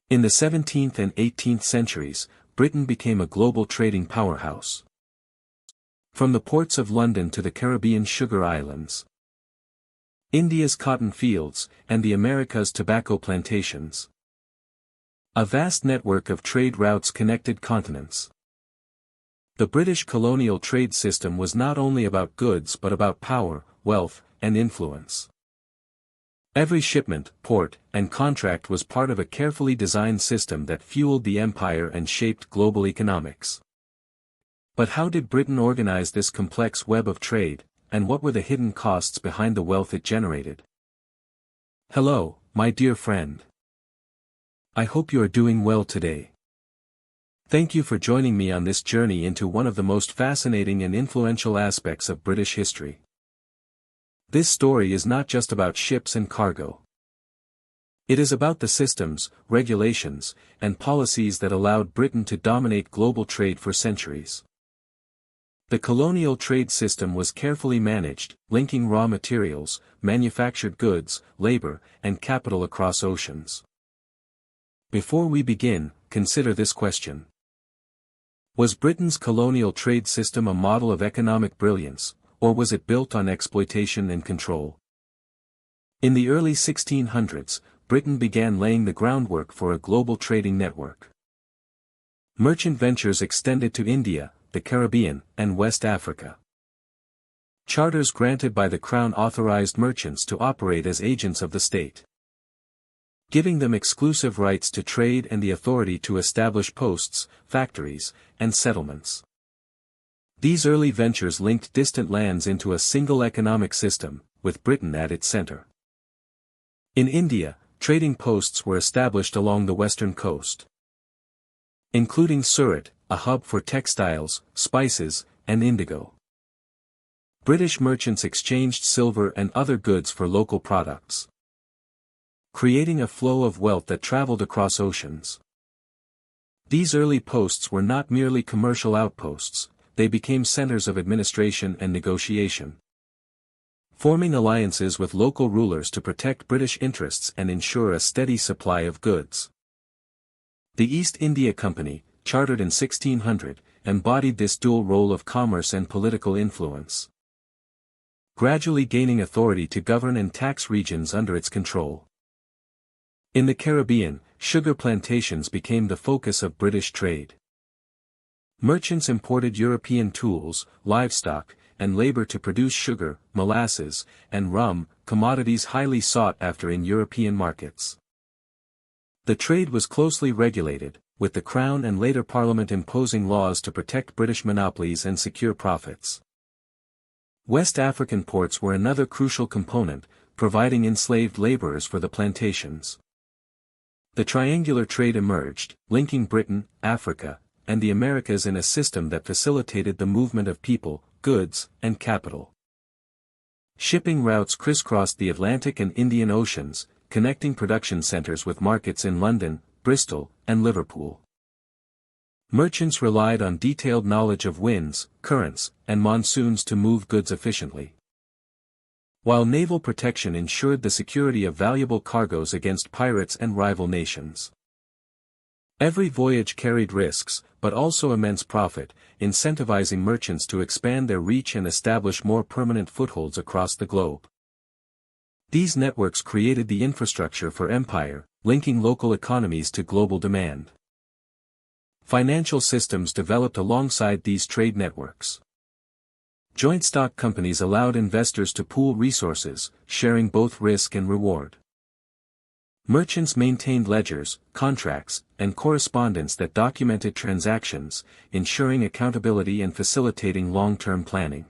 In the 17th and 18th centuries, Britain became a global trading powerhouse. From the ports of London to the Caribbean sugar islands, India's cotton fields, and the Americas' tobacco plantations. A vast network of trade routes connected continents. The British colonial trade system was not only about goods but about power, wealth, and influence. Every shipment, port, and contract was part of a carefully designed system that fueled the empire and shaped global economics. But how did Britain organize this complex web of trade, and what were the hidden costs behind the wealth it generated? Hello, my dear friend. I hope you are doing well today. Thank you for joining me on this journey into one of the most fascinating and influential aspects of British history. This story is not just about ships and cargo. It is about the systems, regulations, and policies that allowed Britain to dominate global trade for centuries. The colonial trade system was carefully managed, linking raw materials, manufactured goods, labor, and capital across oceans. Before we begin, consider this question. Was Britain's colonial trade system a model of economic brilliance, or was it built on exploitation and control? In the early 1600s, Britain began laying the groundwork for a global trading network. Merchant ventures extended to India, the Caribbean, and West Africa. Charters granted by the Crown authorized merchants to operate as agents of the state, giving them exclusive rights to trade and the authority to establish posts, factories, and settlements. These early ventures linked distant lands into a single economic system, with Britain at its center. In India, trading posts were established along the western coast, including Surat, a hub for textiles, spices, and indigo. British merchants exchanged silver and other goods for local products, creating a flow of wealth that traveled across oceans. These early posts were not merely commercial outposts, they became centers of administration and negotiation, forming alliances with local rulers to protect British interests and ensure a steady supply of goods. The East India Company, chartered in 1600, embodied this dual role of commerce and political influence, gradually gaining authority to govern and tax regions under its control. In the Caribbean, sugar plantations became the focus of British trade. Merchants imported European tools, livestock, and labor to produce sugar, molasses, and rum, commodities highly sought after in European markets. The trade was closely regulated, with the Crown and later Parliament imposing laws to protect British monopolies and secure profits. West African ports were another crucial component, providing enslaved laborers for the plantations. The triangular trade emerged, linking Britain, Africa, and the Americas in a system that facilitated the movement of people, goods, and capital. Shipping routes crisscrossed the Atlantic and Indian Oceans, connecting production centers with markets in London, Bristol, and Liverpool. Merchants relied on detailed knowledge of winds, currents, and monsoons to move goods efficiently, while naval protection ensured the security of valuable cargoes against pirates and rival nations. Every voyage carried risks, but also immense profit, incentivizing merchants to expand their reach and establish more permanent footholds across the globe. These networks created the infrastructure for empire, linking local economies to global demand. Financial systems developed alongside these trade networks. Joint stock companies allowed investors to pool resources, sharing both risk and reward. Merchants maintained ledgers, contracts, and correspondence that documented transactions, ensuring accountability and facilitating long-term planning.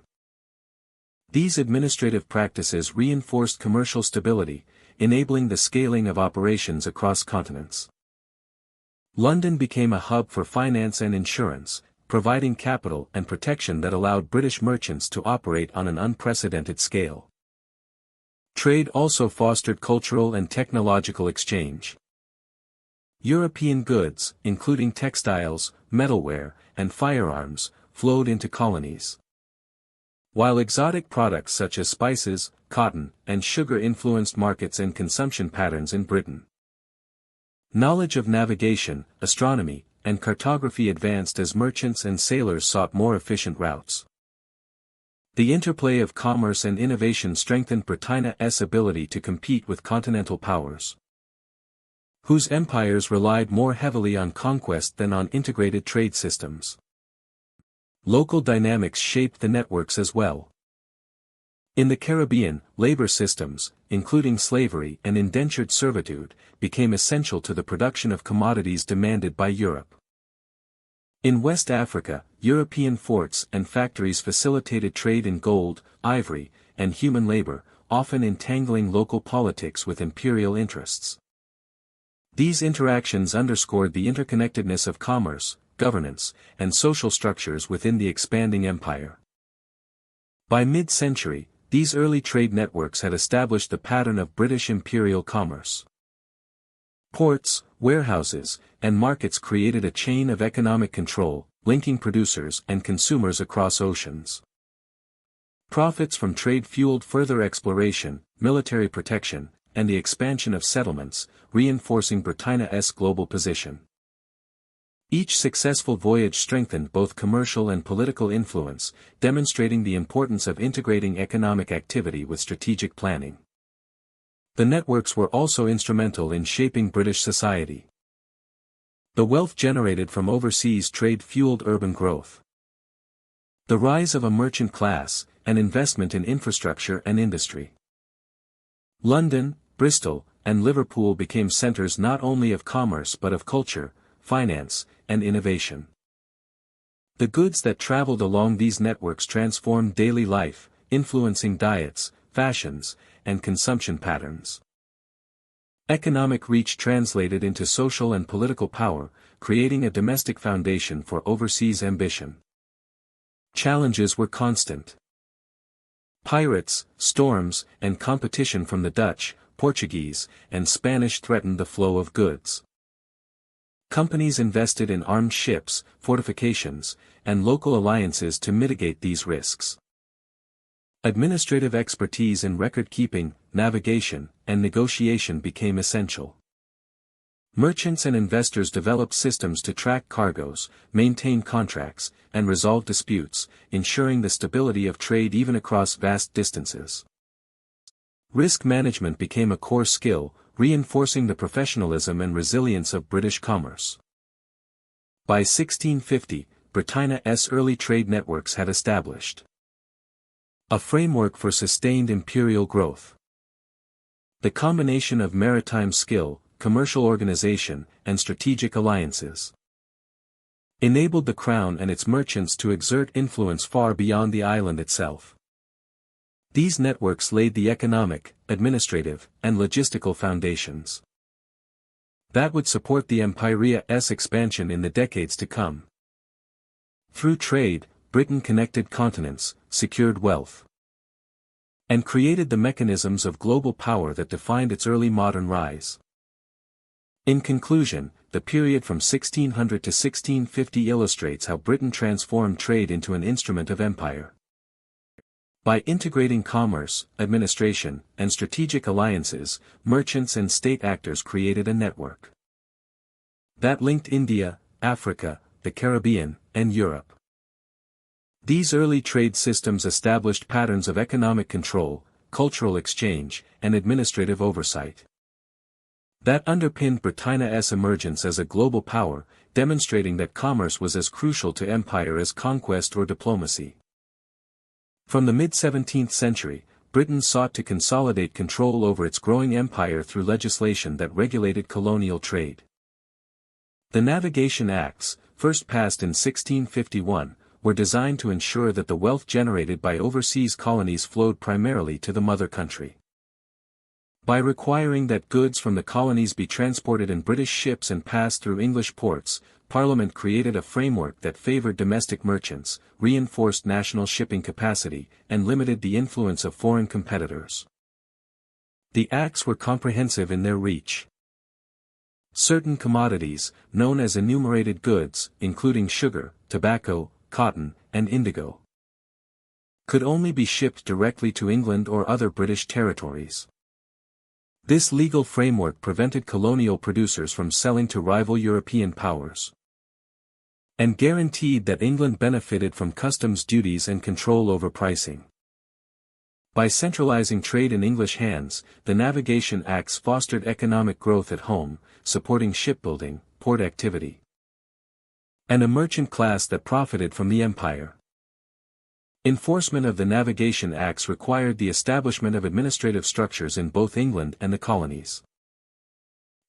These administrative practices reinforced commercial stability, enabling the scaling of operations across continents. London became a hub for finance and insurance, providing capital and protection that allowed British merchants to operate on an unprecedented scale. Trade also fostered cultural and technological exchange. European goods, including textiles, metalware, and firearms, flowed into colonies, while exotic products such as spices, cotton, and sugar influenced markets and consumption patterns in Britain. Knowledge of navigation, astronomy, and cartography advanced as merchants and sailors sought more efficient routes. The interplay of commerce and innovation strengthened Britannia's ability to compete with continental powers, whose empires relied more heavily on conquest than on integrated trade systems. Local dynamics shaped the networks as well. In the Caribbean, labor systems, including slavery and indentured servitude, became essential to the production of commodities demanded by Europe. In West Africa, European forts and factories facilitated trade in gold, ivory, and human labor, often entangling local politics with imperial interests. These interactions underscored the interconnectedness of commerce, governance, and social structures within the expanding empire. By mid-century, these early trade networks had established the pattern of British imperial commerce. Ports, warehouses, and markets created a chain of economic control, linking producers and consumers across oceans. Profits from trade fueled further exploration, military protection, and the expansion of settlements, reinforcing Britannia's global position. Each successful voyage strengthened both commercial and political influence, demonstrating the importance of integrating economic activity with strategic planning. The networks were also instrumental in shaping British society. The wealth generated from overseas trade fueled urban growth. The rise of a merchant class, and investment in infrastructure and industry. London, Bristol, and Liverpool became centers not only of commerce but of culture, finance, and innovation. The goods that traveled along these networks transformed daily life, influencing diets, fashions, and consumption patterns. Economic reach translated into social and political power, creating a domestic foundation for overseas ambition. Challenges were constant. Pirates, storms, and competition from the Dutch, Portuguese, and Spanish threatened the flow of goods. Companies invested in armed ships, fortifications, and local alliances to mitigate these risks. Administrative expertise in record-keeping, navigation, and negotiation became essential. Merchants and investors developed systems to track cargoes, maintain contracts, and resolve disputes, ensuring the stability of trade even across vast distances. Risk management became a core skill, reinforcing the professionalism and resilience of British commerce. By 1650, Britannia's early trade networks had established a framework for sustained imperial growth. The combination of maritime skill, commercial organization, and strategic alliances enabled the Crown and its merchants to exert influence far beyond the island itself. These networks laid the economic, administrative, and logistical foundations that would support the empire's expansion in the decades to come. Through trade, Britain connected continents, secured wealth, and created the mechanisms of global power that defined its early modern rise. In conclusion, the period from 1600 to 1650 illustrates how Britain transformed trade into an instrument of empire. By integrating commerce, administration, and strategic alliances, merchants and state actors created a network that linked India, Africa, the Caribbean, and Europe. These early trade systems established patterns of economic control, cultural exchange, and administrative oversight that underpinned Britannia's emergence as a global power, demonstrating that commerce was as crucial to empire as conquest or diplomacy. From the mid-17th century, Britain sought to consolidate control over its growing empire through legislation that regulated colonial trade. The Navigation Acts, first passed in 1651, were designed to ensure that the wealth generated by overseas colonies flowed primarily to the mother country. By requiring that goods from the colonies be transported in British ships and pass through English ports, Parliament created a framework that favored domestic merchants, reinforced national shipping capacity, and limited the influence of foreign competitors. The acts were comprehensive in their reach. Certain commodities, known as enumerated goods, including sugar, tobacco, cotton, and indigo, could only be shipped directly to England or other British territories. This legal framework prevented colonial producers from selling to rival European powers, and guaranteed that England benefited from customs duties and control over pricing. By centralizing trade in English hands, the Navigation Acts fostered economic growth at home, supporting shipbuilding, port activity, and a merchant class that profited from the empire. Enforcement of the Navigation Acts required the establishment of administrative structures in both England and the colonies.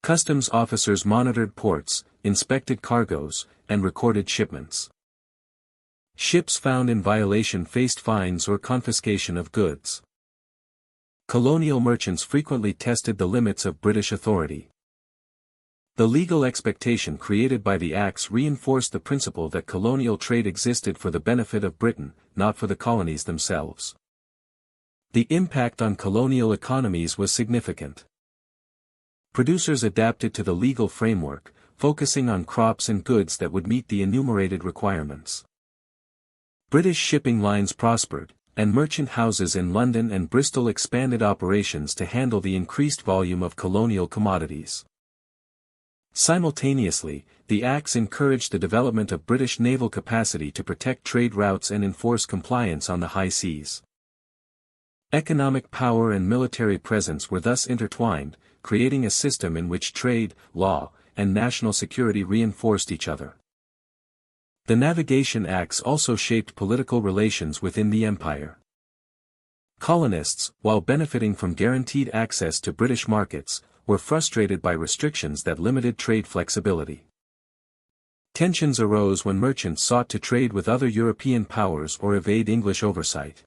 Customs officers monitored ports, inspected cargoes, and recorded shipments. Ships found in violation faced fines or confiscation of goods. Colonial merchants frequently tested the limits of British authority. The legal expectation created by the Acts reinforced the principle that colonial trade existed for the benefit of Britain, not for the colonies themselves. The impact on colonial economies was significant. Producers adapted to the legal framework, focusing on crops and goods that would meet the enumerated requirements. British shipping lines prospered, and merchant houses in London and Bristol expanded operations to handle the increased volume of colonial commodities. Simultaneously, the Acts encouraged the development of British naval capacity to protect trade routes and enforce compliance on the high seas. Economic power and military presence were thus intertwined, creating a system in which trade, law, and national security reinforced each other. The Navigation Acts also shaped political relations within the empire. Colonists, while benefiting from guaranteed access to British markets, were frustrated by restrictions that limited trade flexibility. Tensions arose when merchants sought to trade with other European powers or evade English oversight.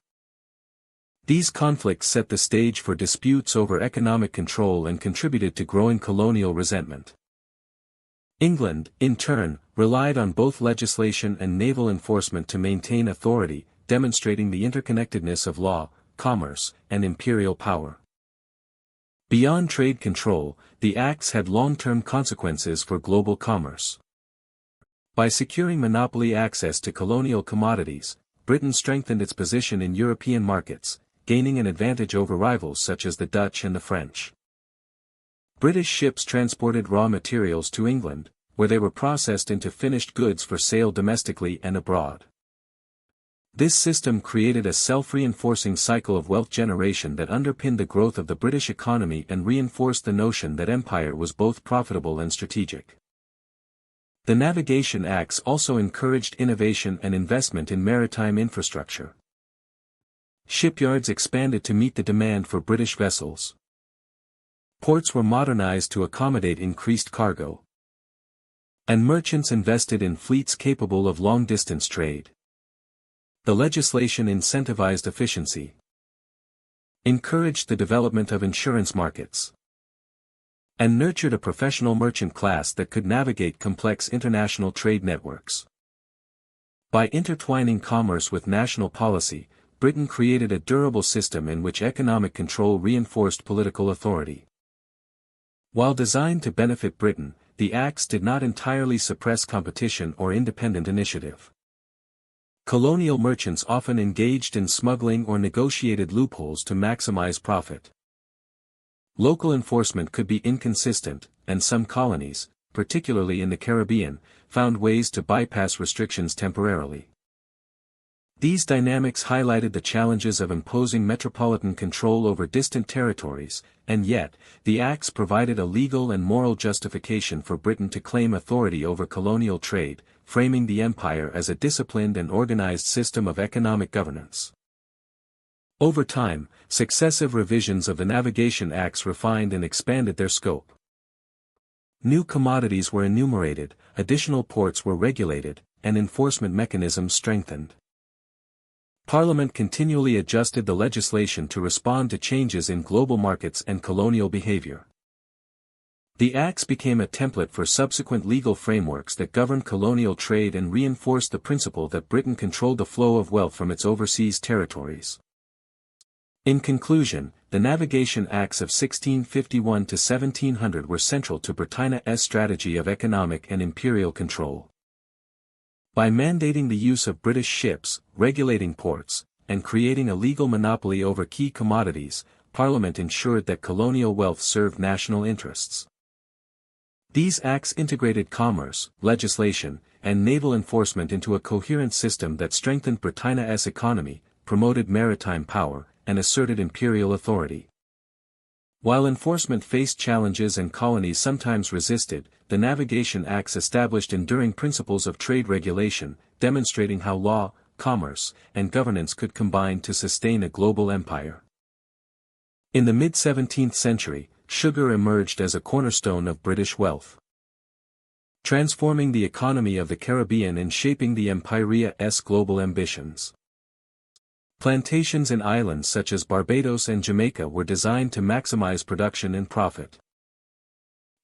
These conflicts set the stage for disputes over economic control and contributed to growing colonial resentment. England, in turn, relied on both legislation and naval enforcement to maintain authority, demonstrating the interconnectedness of law, commerce, and imperial power. Beyond trade control, the Acts had long-term consequences for global commerce. By securing monopoly access to colonial commodities, Britain strengthened its position in European markets, gaining an advantage over rivals such as the Dutch and the French. British ships transported raw materials to England, where they were processed into finished goods for sale domestically and abroad. This system created a self-reinforcing cycle of wealth generation that underpinned the growth of the British economy and reinforced the notion that empire was both profitable and strategic. The Navigation Acts also encouraged innovation and investment in maritime infrastructure. Shipyards expanded to meet the demand for British vessels. Ports were modernized to accommodate increased cargo. And merchants invested in fleets capable of long-distance trade. The legislation incentivized efficiency, encouraged the development of insurance markets, and nurtured a professional merchant class that could navigate complex international trade networks. By intertwining commerce with national policy, Britain created a durable system in which economic control reinforced political authority. While designed to benefit Britain, the Acts did not entirely suppress competition or independent initiative. Colonial merchants often engaged in smuggling or negotiated loopholes to maximize profit. Local enforcement could be inconsistent, and some colonies, particularly in the Caribbean, found ways to bypass restrictions temporarily. These dynamics highlighted the challenges of imposing metropolitan control over distant territories, and yet, the Acts provided a legal and moral justification for Britain to claim authority over colonial trade, framing the empire as a disciplined and organized system of economic governance. Over time, successive revisions of the Navigation Acts refined and expanded their scope. New commodities were enumerated, additional ports were regulated, and enforcement mechanisms strengthened. Parliament continually adjusted the legislation to respond to changes in global markets and colonial behavior. The Acts became a template for subsequent legal frameworks that governed colonial trade and reinforced the principle that Britain controlled the flow of wealth from its overseas territories. In conclusion, the Navigation Acts of 1651 to 1700 were central to Britannia's strategy of economic and imperial control. By mandating the use of British ships, regulating ports, and creating a legal monopoly over key commodities, Parliament ensured that colonial wealth served national interests. These acts integrated commerce, legislation, and naval enforcement into a coherent system that strengthened Britannia's economy, promoted maritime power, and asserted imperial authority. While enforcement faced challenges and colonies sometimes resisted, the Navigation Acts established enduring principles of trade regulation, demonstrating how law, commerce, and governance could combine to sustain a global empire. In the mid-17th century, sugar emerged as a cornerstone of British wealth, transforming the economy of the Caribbean and shaping the empire's global ambitions. Plantations in islands such as Barbados and Jamaica were designed to maximize production and profit.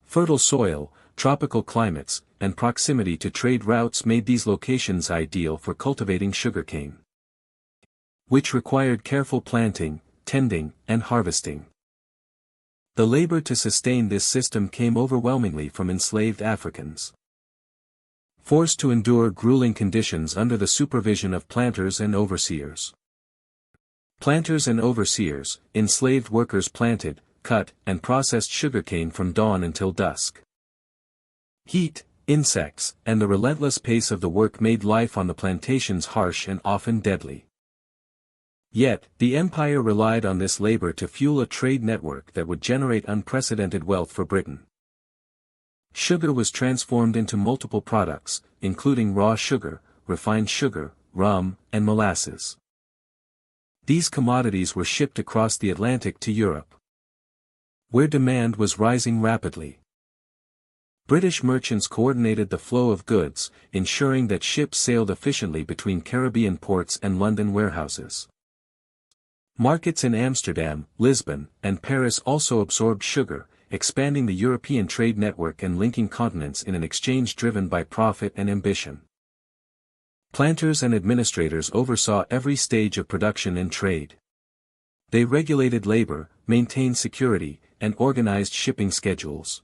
Fertile soil, tropical climates, and proximity to trade routes made these locations ideal for cultivating sugarcane, which required careful planting, tending, and harvesting. The labor to sustain this system came overwhelmingly from enslaved Africans, forced to endure grueling conditions under the supervision of planters and overseers. Planters and overseers, enslaved workers planted, cut, and processed sugarcane from dawn until dusk. Heat, insects, and the relentless pace of the work made life on the plantations harsh and often deadly. Yet, the empire relied on this labor to fuel a trade network that would generate unprecedented wealth for Britain. Sugar was transformed into multiple products, including raw sugar, refined sugar, rum, and molasses. These commodities were shipped across the Atlantic to Europe, where demand was rising rapidly. British merchants coordinated the flow of goods, ensuring that ships sailed efficiently between Caribbean ports and London warehouses. Markets in Amsterdam, Lisbon, and Paris also absorbed sugar, expanding the European trade network and linking continents in an exchange driven by profit and ambition. Planters and administrators oversaw every stage of production and trade. They regulated labor, maintained security, and organized shipping schedules.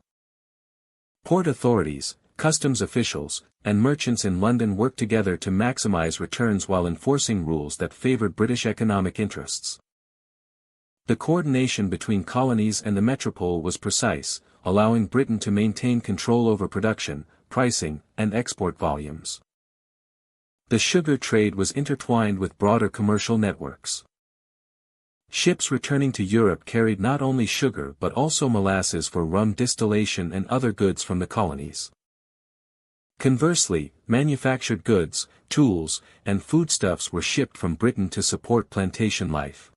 Port authorities, customs officials, and merchants in London worked together to maximize returns while enforcing rules that favored British economic interests. The coordination between colonies and the metropole was precise, allowing Britain to maintain control over production, pricing, and export volumes. The sugar trade was intertwined with broader commercial networks. Ships returning to Europe carried not only sugar but also molasses for rum distillation and other goods from the colonies. Conversely, manufactured goods, tools, and foodstuffs were shipped from Britain to support plantation life.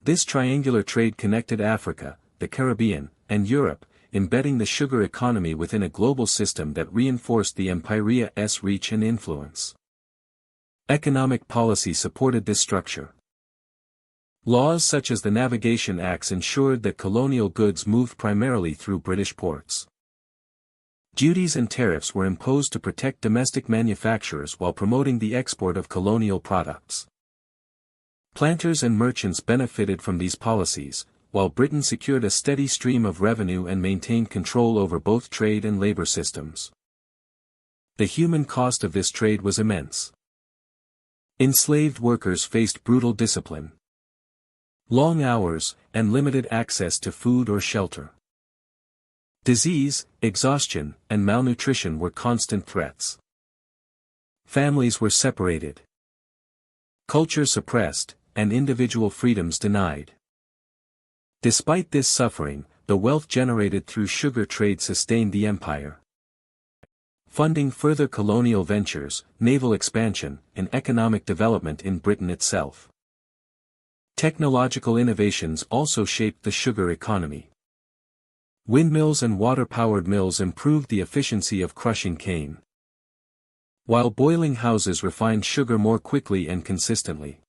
This triangular trade connected Africa, the Caribbean, and Europe, embedding the sugar economy within a global system that reinforced the empire's reach and influence. Economic policy supported this structure. Laws such as the Navigation Acts ensured that colonial goods moved primarily through British ports. Duties and tariffs were imposed to protect domestic manufacturers while promoting the export of colonial products. Planters and merchants benefited from these policies, while Britain secured a steady stream of revenue and maintained control over both trade and labor systems. The human cost of this trade was immense. Enslaved workers faced brutal discipline, long hours, and limited access to food or shelter. Disease, exhaustion, and malnutrition were constant threats. Families were separated, culture suppressed, and individual freedoms denied. Despite this suffering, the wealth generated through sugar trade sustained the empire, funding further colonial ventures, naval expansion, and economic development in Britain itself. Technological innovations also shaped the sugar economy. Windmills and water-powered mills improved the efficiency of crushing cane, while boiling houses refined sugar more quickly and consistently.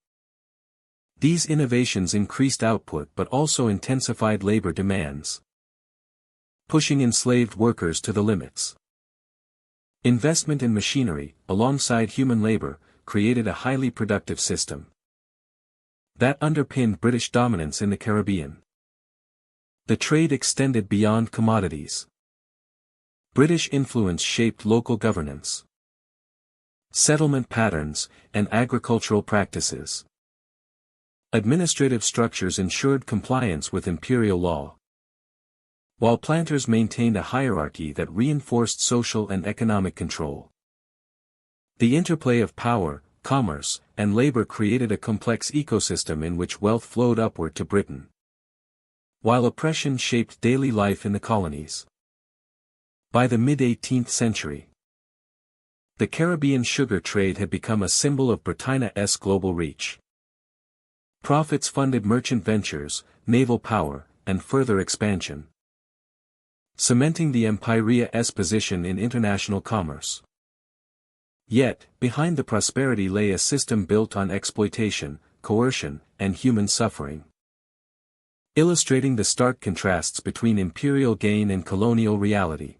These innovations increased output but also intensified labor demands, pushing enslaved workers to the limits. Investment in machinery, alongside human labor, created a highly productive system that underpinned British dominance in the Caribbean. The trade extended beyond commodities. British influence shaped local governance, settlement patterns, and agricultural practices. Administrative structures ensured compliance with imperial law, while planters maintained a hierarchy that reinforced social and economic control. The interplay of power, commerce, and labor created a complex ecosystem in which wealth flowed upward to Britain, while oppression shaped daily life in the colonies. By the mid-18th century, the Caribbean sugar trade had become a symbol of Britannia's global reach. Profits funded merchant ventures, naval power, and further expansion, cementing the empire's position in international commerce. Yet, behind the prosperity lay a system built on exploitation, coercion, and human suffering, illustrating the stark contrasts between imperial gain and colonial reality.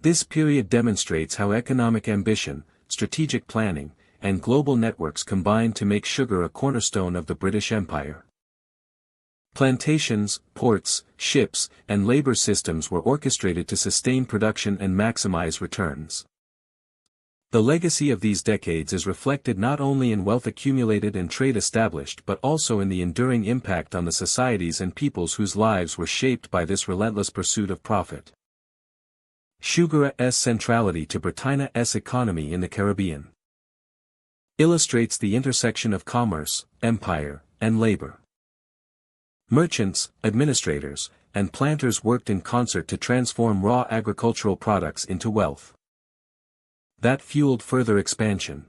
This period demonstrates how economic ambition, strategic planning, and global networks combined to make sugar a cornerstone of the British Empire. Plantations, ports, ships, and labor systems were orchestrated to sustain production and maximize returns. The legacy of these decades is reflected not only in wealth accumulated and trade established but also in the enduring impact on the societies and peoples whose lives were shaped by this relentless pursuit of profit. Sugar's centrality to Britannia's economy in the Caribbean illustrates the intersection of commerce, empire, and labor. Merchants, administrators, and planters worked in concert to transform raw agricultural products into wealth that fueled further expansion.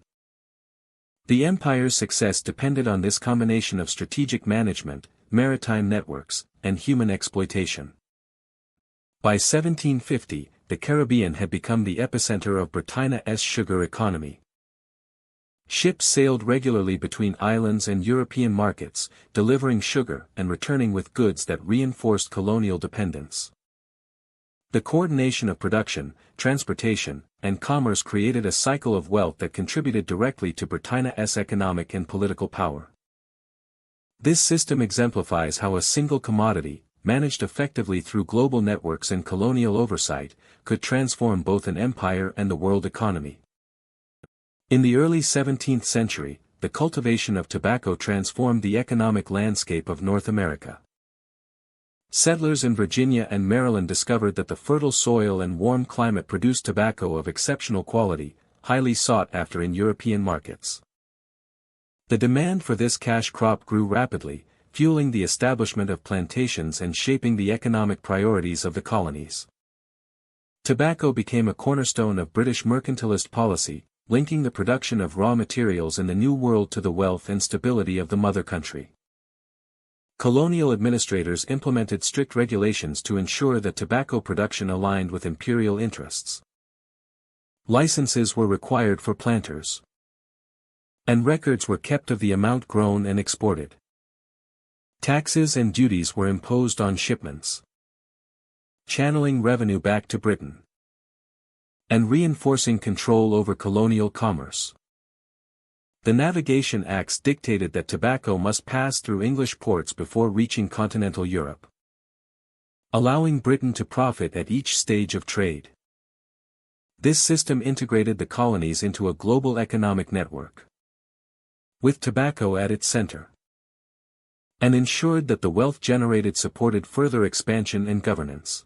The empire's success depended on this combination of strategic management, maritime networks, and human exploitation. By 1750, the Caribbean had become the epicenter of Britannia's sugar economy. Ships sailed regularly between islands and European markets, delivering sugar and returning with goods that reinforced colonial dependence. The coordination of production, transportation, and commerce created a cycle of wealth that contributed directly to Britannia's economic and political power. This system exemplifies how a single commodity, managed effectively through global networks and colonial oversight, could transform both an empire and the world economy. In the early 17th century, the cultivation of tobacco transformed the economic landscape of North America. Settlers in Virginia and Maryland discovered that the fertile soil and warm climate produced tobacco of exceptional quality, highly sought after in European markets. The demand for this cash crop grew rapidly, fueling the establishment of plantations and shaping the economic priorities of the colonies. Tobacco became a cornerstone of British mercantilist policy, linking the production of raw materials in the New World to the wealth and stability of the mother country. Colonial administrators implemented strict regulations to ensure that tobacco production aligned with imperial interests. Licenses were required for planters, and records were kept of the amount grown and exported. Taxes and duties were imposed on shipments, channeling revenue back to Britain, and reinforcing control over colonial commerce. The Navigation Acts dictated that tobacco must pass through English ports before reaching continental Europe, allowing Britain to profit at each stage of trade. This system integrated the colonies into a global economic network, with tobacco at its center, and ensured that the wealth generated supported further expansion and governance.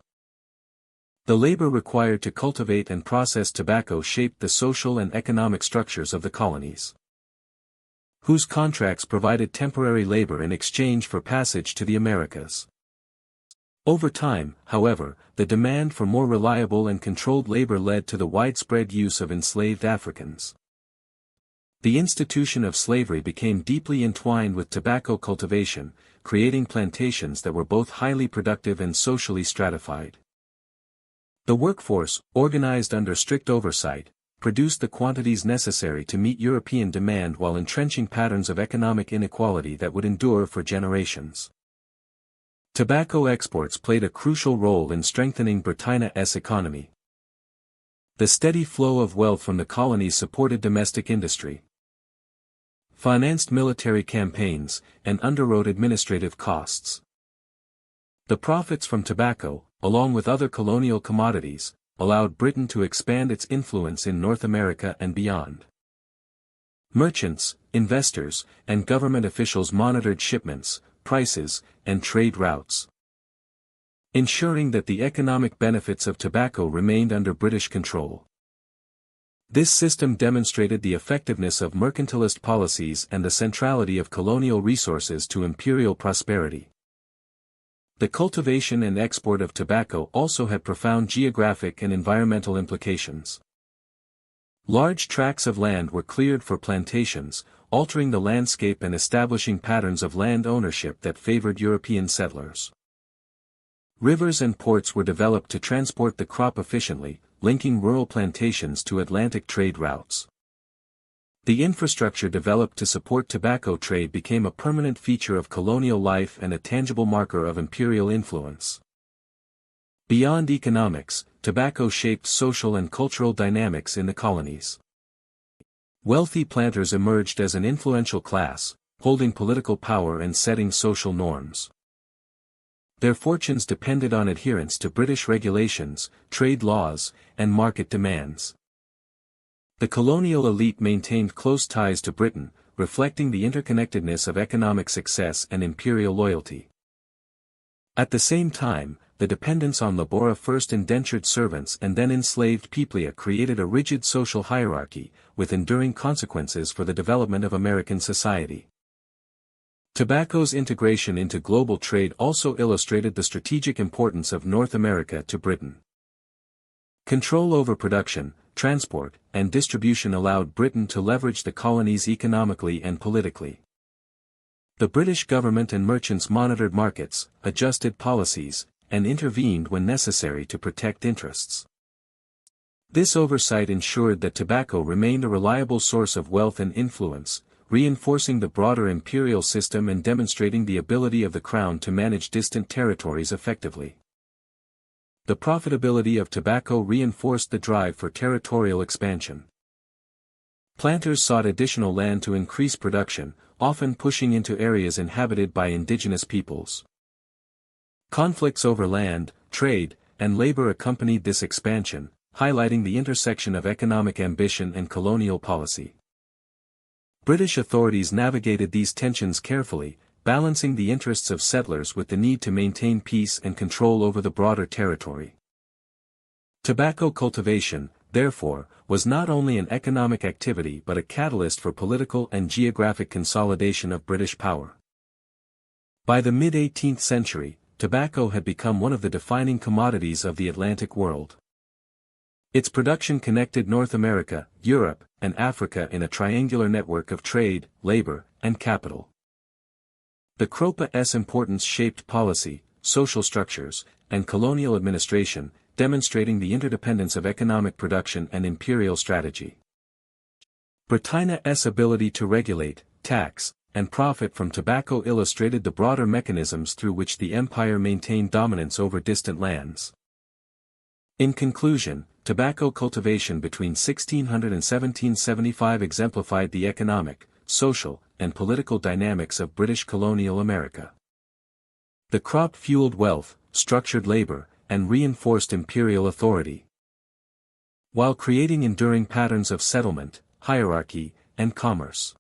The labor required to cultivate and process tobacco shaped the social and economic structures of the colonies, whose contracts provided temporary labor in exchange for passage to the Americas. Over time, however, the demand for more reliable and controlled labor led to the widespread use of enslaved Africans. The institution of slavery became deeply entwined with tobacco cultivation, creating plantations that were both highly productive and socially stratified. The workforce, organized under strict oversight, produced the quantities necessary to meet European demand while entrenching patterns of economic inequality that would endure for generations. Tobacco exports played a crucial role in strengthening Britannia's economy. The steady flow of wealth from the colonies supported domestic industry, financed military campaigns, and underwrote administrative costs. The profits from tobacco, along with other colonial commodities, allowed Britain to expand its influence in North America and beyond. Merchants, investors, and government officials monitored shipments, prices, and trade routes, ensuring that the economic benefits of tobacco remained under British control. This system demonstrated the effectiveness of mercantilist policies and the centrality of colonial resources to imperial prosperity. The cultivation and export of tobacco also had profound geographic and environmental implications. Large tracts of land were cleared for plantations, altering the landscape and establishing patterns of land ownership that favored European settlers. Rivers and ports were developed to transport the crop efficiently, linking rural plantations to Atlantic trade routes. The infrastructure developed to support tobacco trade became a permanent feature of colonial life and a tangible marker of imperial influence. Beyond economics, tobacco shaped social and cultural dynamics in the colonies. Wealthy planters emerged as an influential class, holding political power and setting social norms. Their fortunes depended on adherence to British regulations, trade laws, and market demands. The colonial elite maintained close ties to Britain, reflecting the interconnectedness of economic success and imperial loyalty. At the same time, the dependence on labor of first indentured servants and then enslaved people created a rigid social hierarchy, with enduring consequences for the development of American society. Tobacco's integration into global trade also illustrated the strategic importance of North America to Britain. Control over production, transport, and distribution allowed Britain to leverage the colonies economically and politically. The British government and merchants monitored markets, adjusted policies, and intervened when necessary to protect interests. This oversight ensured that tobacco remained a reliable source of wealth and influence, reinforcing the broader imperial system and demonstrating the ability of the crown to manage distant territories effectively. The profitability of tobacco reinforced the drive for territorial expansion. Planters sought additional land to increase production, often pushing into areas inhabited by indigenous peoples. Conflicts over land, trade, and labor accompanied this expansion, highlighting the intersection of economic ambition and colonial policy. British authorities navigated these tensions carefully, balancing the interests of settlers with the need to maintain peace and control over the broader territory. Tobacco cultivation, therefore, was not only an economic activity but a catalyst for political and geographic consolidation of British power. By the mid-18th century, tobacco had become one of the defining commodities of the Atlantic world. Its production connected North America, Europe, and Africa in a triangular network of trade, labor, and capital. The cropa's importance shaped policy, social structures, and colonial administration, demonstrating the interdependence of economic production and imperial strategy. Britannia's ability to regulate, tax, and profit from tobacco illustrated the broader mechanisms through which the empire maintained dominance over distant lands. In conclusion, tobacco cultivation between 1600 and 1775 exemplified the economic, social, and political dynamics of British colonial America. The crop fueled wealth, structured labor, and reinforced imperial authority, while creating enduring patterns of settlement, hierarchy, and commerce.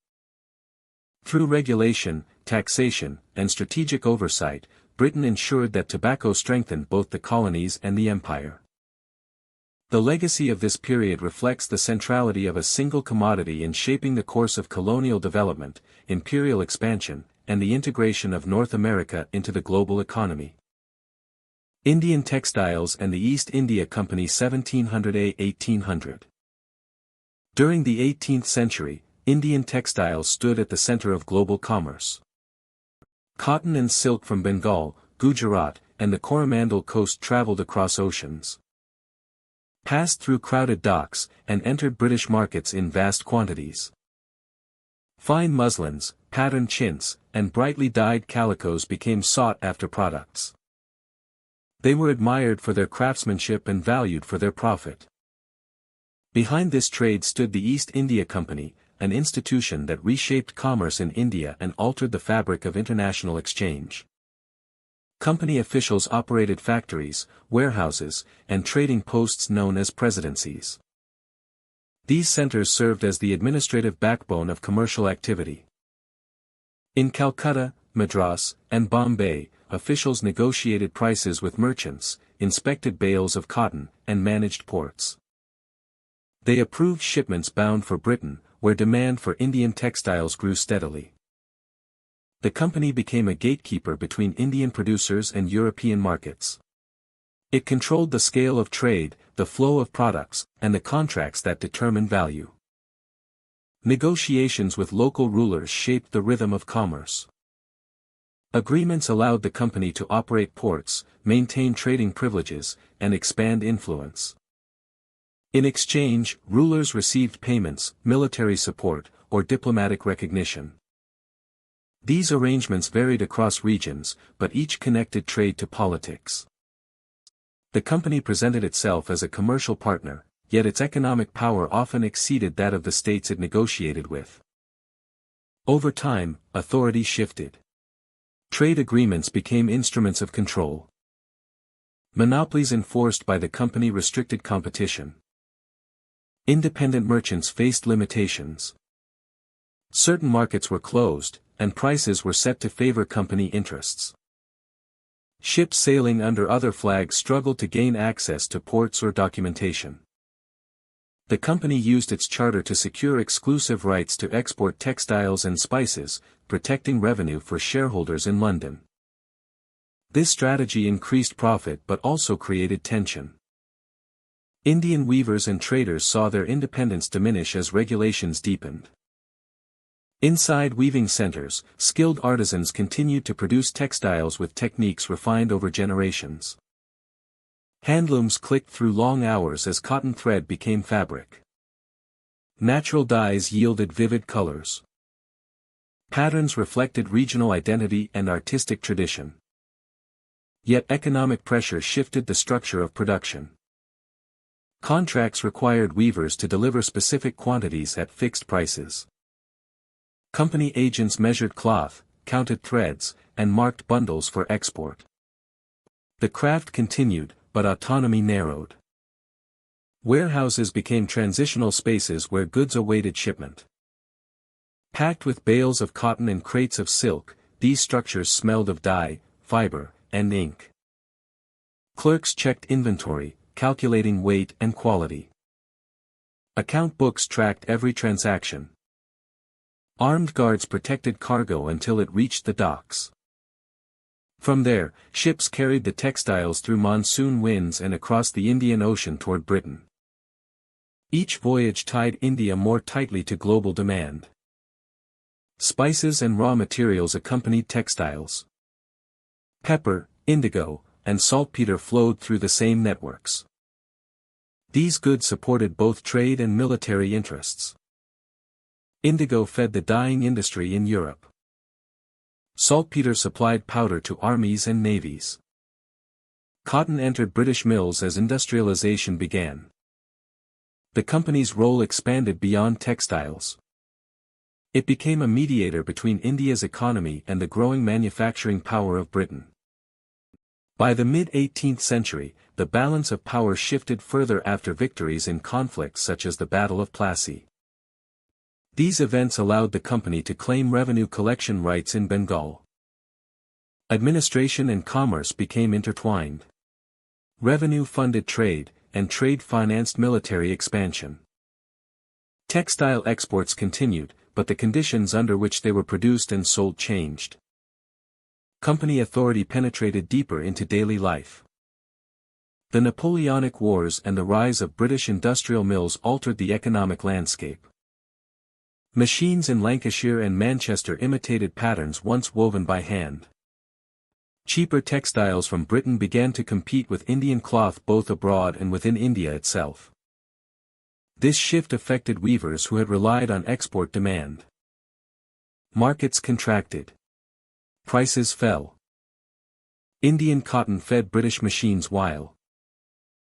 Through regulation, taxation, and strategic oversight, Britain ensured that tobacco strengthened both the colonies and the empire. The legacy of this period reflects the centrality of a single commodity in shaping the course of colonial development, imperial expansion, and the integration of North America into the global economy. Indian textiles and the East India Company 1700–1800. During the 18th century, Indian textiles stood at the center of global commerce. Cotton and silk from Bengal, Gujarat, and the Coromandel coast traveled across oceans, passed through crowded docks, and entered British markets in vast quantities. Fine muslins, patterned chintz, and brightly dyed calicos became sought-after products. They were admired for their craftsmanship and valued for their profit. Behind this trade stood the East India Company, an institution that reshaped commerce in India and altered the fabric of international exchange. Company officials operated factories, warehouses, and trading posts known as presidencies. These centers served as the administrative backbone of commercial activity. In Calcutta, Madras, and Bombay, officials negotiated prices with merchants, inspected bales of cotton, and managed ports. They approved shipments bound for Britain, where demand for Indian textiles grew steadily. The company became a gatekeeper between Indian producers and European markets. It controlled the scale of trade, the flow of products, and the contracts that determine value. Negotiations with local rulers shaped the rhythm of commerce. Agreements allowed the company to operate ports, maintain trading privileges, and expand influence. In exchange, rulers received payments, military support, or diplomatic recognition. These arrangements varied across regions, but each connected trade to politics. The company presented itself as a commercial partner, yet its economic power often exceeded that of the states it negotiated with. Over time, authority shifted. Trade agreements became instruments of control. Monopolies enforced by the company restricted competition. Independent merchants faced limitations. Certain markets were closed, and prices were set to favor company interests. Ships sailing under other flags struggled to gain access to ports or documentation. The company used its charter to secure exclusive rights to export textiles and spices, protecting revenue for shareholders in London. This strategy increased profit but also created tension. Indian weavers and traders saw their independence diminish as regulations deepened. Inside weaving centers, skilled artisans continued to produce textiles with techniques refined over generations. Handlooms clicked through long hours as cotton thread became fabric. Natural dyes yielded vivid colors. Patterns reflected regional identity and artistic tradition. Yet economic pressure shifted the structure of production. Contracts required weavers to deliver specific quantities at fixed prices. Company agents measured cloth, counted threads, and marked bundles for export. The craft continued, but autonomy narrowed. Warehouses became transitional spaces where goods awaited shipment. Packed with bales of cotton and crates of silk, these structures smelled of dye, fiber, and ink. Clerks checked inventory, calculating weight and quality. Account books tracked every transaction. Armed guards protected cargo until it reached the docks. From there, ships carried the textiles through monsoon winds and across the Indian Ocean toward Britain. Each voyage tied India more tightly to global demand. Spices and raw materials accompanied textiles. Pepper, indigo, and saltpeter flowed through the same networks. These goods supported both trade and military interests. Indigo fed the dyeing industry in Europe. Saltpeter supplied powder to armies and navies. Cotton entered British mills as industrialization began. The company's role expanded beyond textiles. It became a mediator between India's economy and the growing manufacturing power of Britain. By the mid-18th century, the balance of power shifted further after victories in conflicts such as the Battle of Plassey. These events allowed the company to claim revenue collection rights in Bengal. Administration and commerce became intertwined. Revenue funded trade, and trade financed military expansion. Textile exports continued, but the conditions under which they were produced and sold changed. Company authority penetrated deeper into daily life. The Napoleonic Wars and the rise of British industrial mills altered the economic landscape. Machines in Lancashire and Manchester imitated patterns once woven by hand. Cheaper textiles from Britain began to compete with Indian cloth both abroad and within India itself. This shift affected weavers who had relied on export demand. Markets contracted. Prices fell. Indian cotton fed British machines while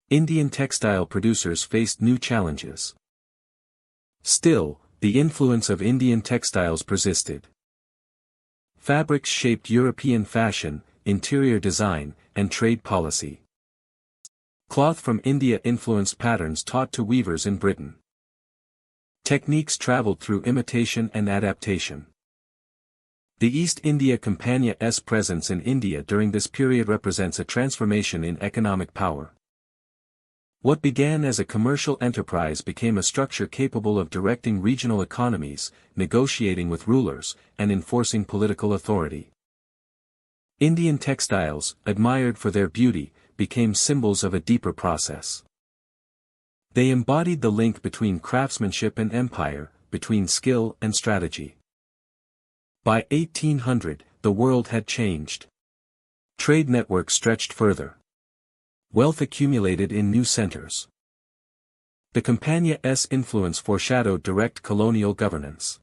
Indian textile producers faced new challenges. Still, the influence of Indian textiles persisted. Fabrics shaped European fashion, interior design, and trade policy. Cloth from India influenced patterns taught to weavers in Britain. Techniques traveled through imitation and adaptation. The East India Company's presence in India during this period represents a transformation in economic power. What began as a commercial enterprise became a structure capable of directing regional economies, negotiating with rulers, and enforcing political authority. Indian textiles, admired for their beauty, became symbols of a deeper process. They embodied the link between craftsmanship and empire, between skill and strategy. By 1800, the world had changed. Trade networks stretched further. Wealth accumulated in new centers. The Company's influence foreshadowed direct colonial governance.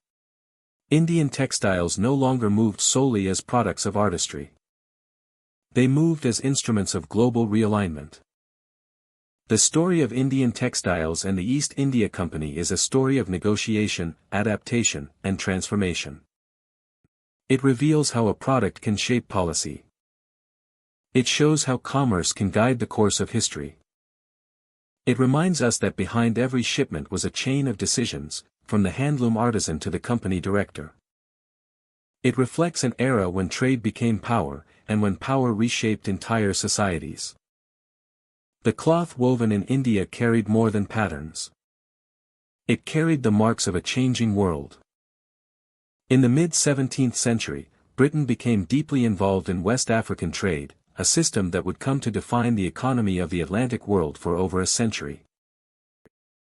Indian textiles no longer moved solely as products of artistry. They moved as instruments of global realignment. The story of Indian textiles and the East India Company is a story of negotiation, adaptation, and transformation. It reveals how a product can shape policy. It shows how commerce can guide the course of history. It reminds us that behind every shipment was a chain of decisions, from the handloom artisan to the company director. It reflects an era when trade became power, and when power reshaped entire societies. The cloth woven in India carried more than patterns. It carried the marks of a changing world. In the mid-17th century, Britain became deeply involved in West African trade, a system that would come to define the economy of the Atlantic world for over a century.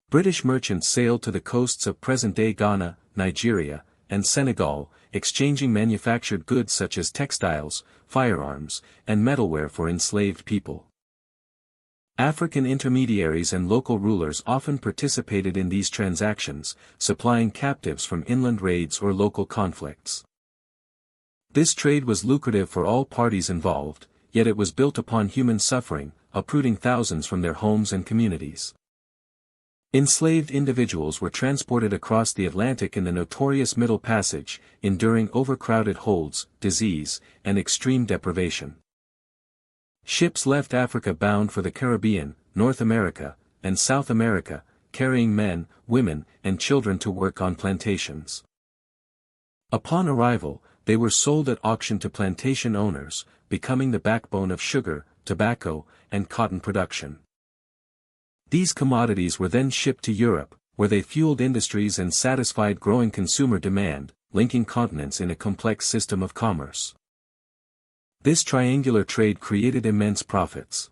British merchants sailed to the coasts of present-day Ghana, Nigeria, and Senegal, exchanging manufactured goods such as textiles, firearms, and metalware for enslaved people. African intermediaries and local rulers often participated in these transactions, supplying captives from inland raids or local conflicts. This trade was lucrative for all parties involved, yet it was built upon human suffering, uprooting thousands from their homes and communities. Enslaved individuals were transported across the Atlantic in the notorious Middle Passage, enduring overcrowded holds, disease, and extreme deprivation. Ships left Africa bound for the Caribbean, North America, and South America, carrying men, women, and children to work on plantations. Upon arrival, they were sold at auction to plantation owners, becoming the backbone of sugar, tobacco, and cotton production. These commodities were then shipped to Europe, where they fueled industries and satisfied growing consumer demand, linking continents in a complex system of commerce. This triangular trade created immense profits.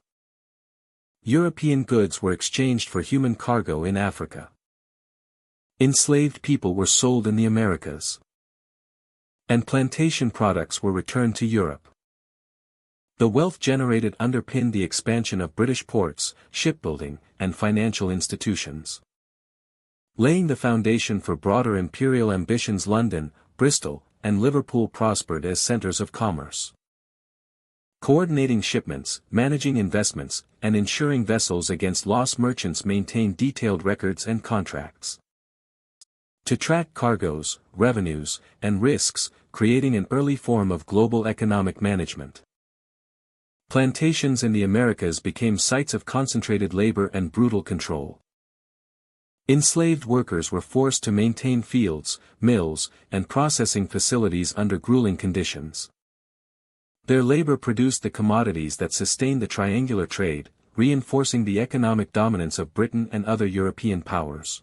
European goods were exchanged for human cargo in Africa. Enslaved people were sold in the Americas. And plantation products were returned to Europe. The wealth generated underpinned the expansion of British ports, shipbuilding, and financial institutions. Laying the foundation for broader imperial ambitions, London, Bristol, and Liverpool prospered as centers of commerce. Coordinating shipments, managing investments, and insuring vessels against loss, merchants maintained detailed records and contracts. To track cargoes, revenues, and risks, creating an early form of global economic management. Plantations in the Americas became sites of concentrated labor and brutal control. Enslaved workers were forced to maintain fields, mills, and processing facilities under grueling conditions. Their labor produced the commodities that sustained the triangular trade, reinforcing the economic dominance of Britain and other European powers.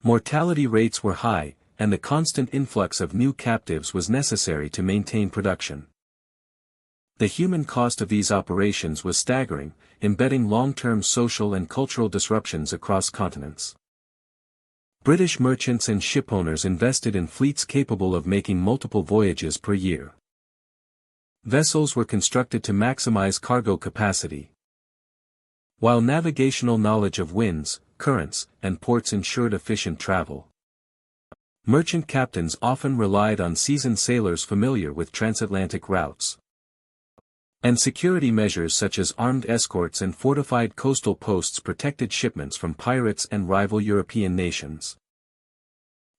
Mortality rates were high, and the constant influx of new captives was necessary to maintain production. The human cost of these operations was staggering, embedding long-term social and cultural disruptions across continents. British merchants and shipowners invested in fleets capable of making multiple voyages per year. Vessels were constructed to maximize cargo capacity. While navigational knowledge of winds, currents, and ports ensured efficient travel. Merchant captains often relied on seasoned sailors familiar with transatlantic routes. And security measures such as armed escorts and fortified coastal posts protected shipments from pirates and rival European nations.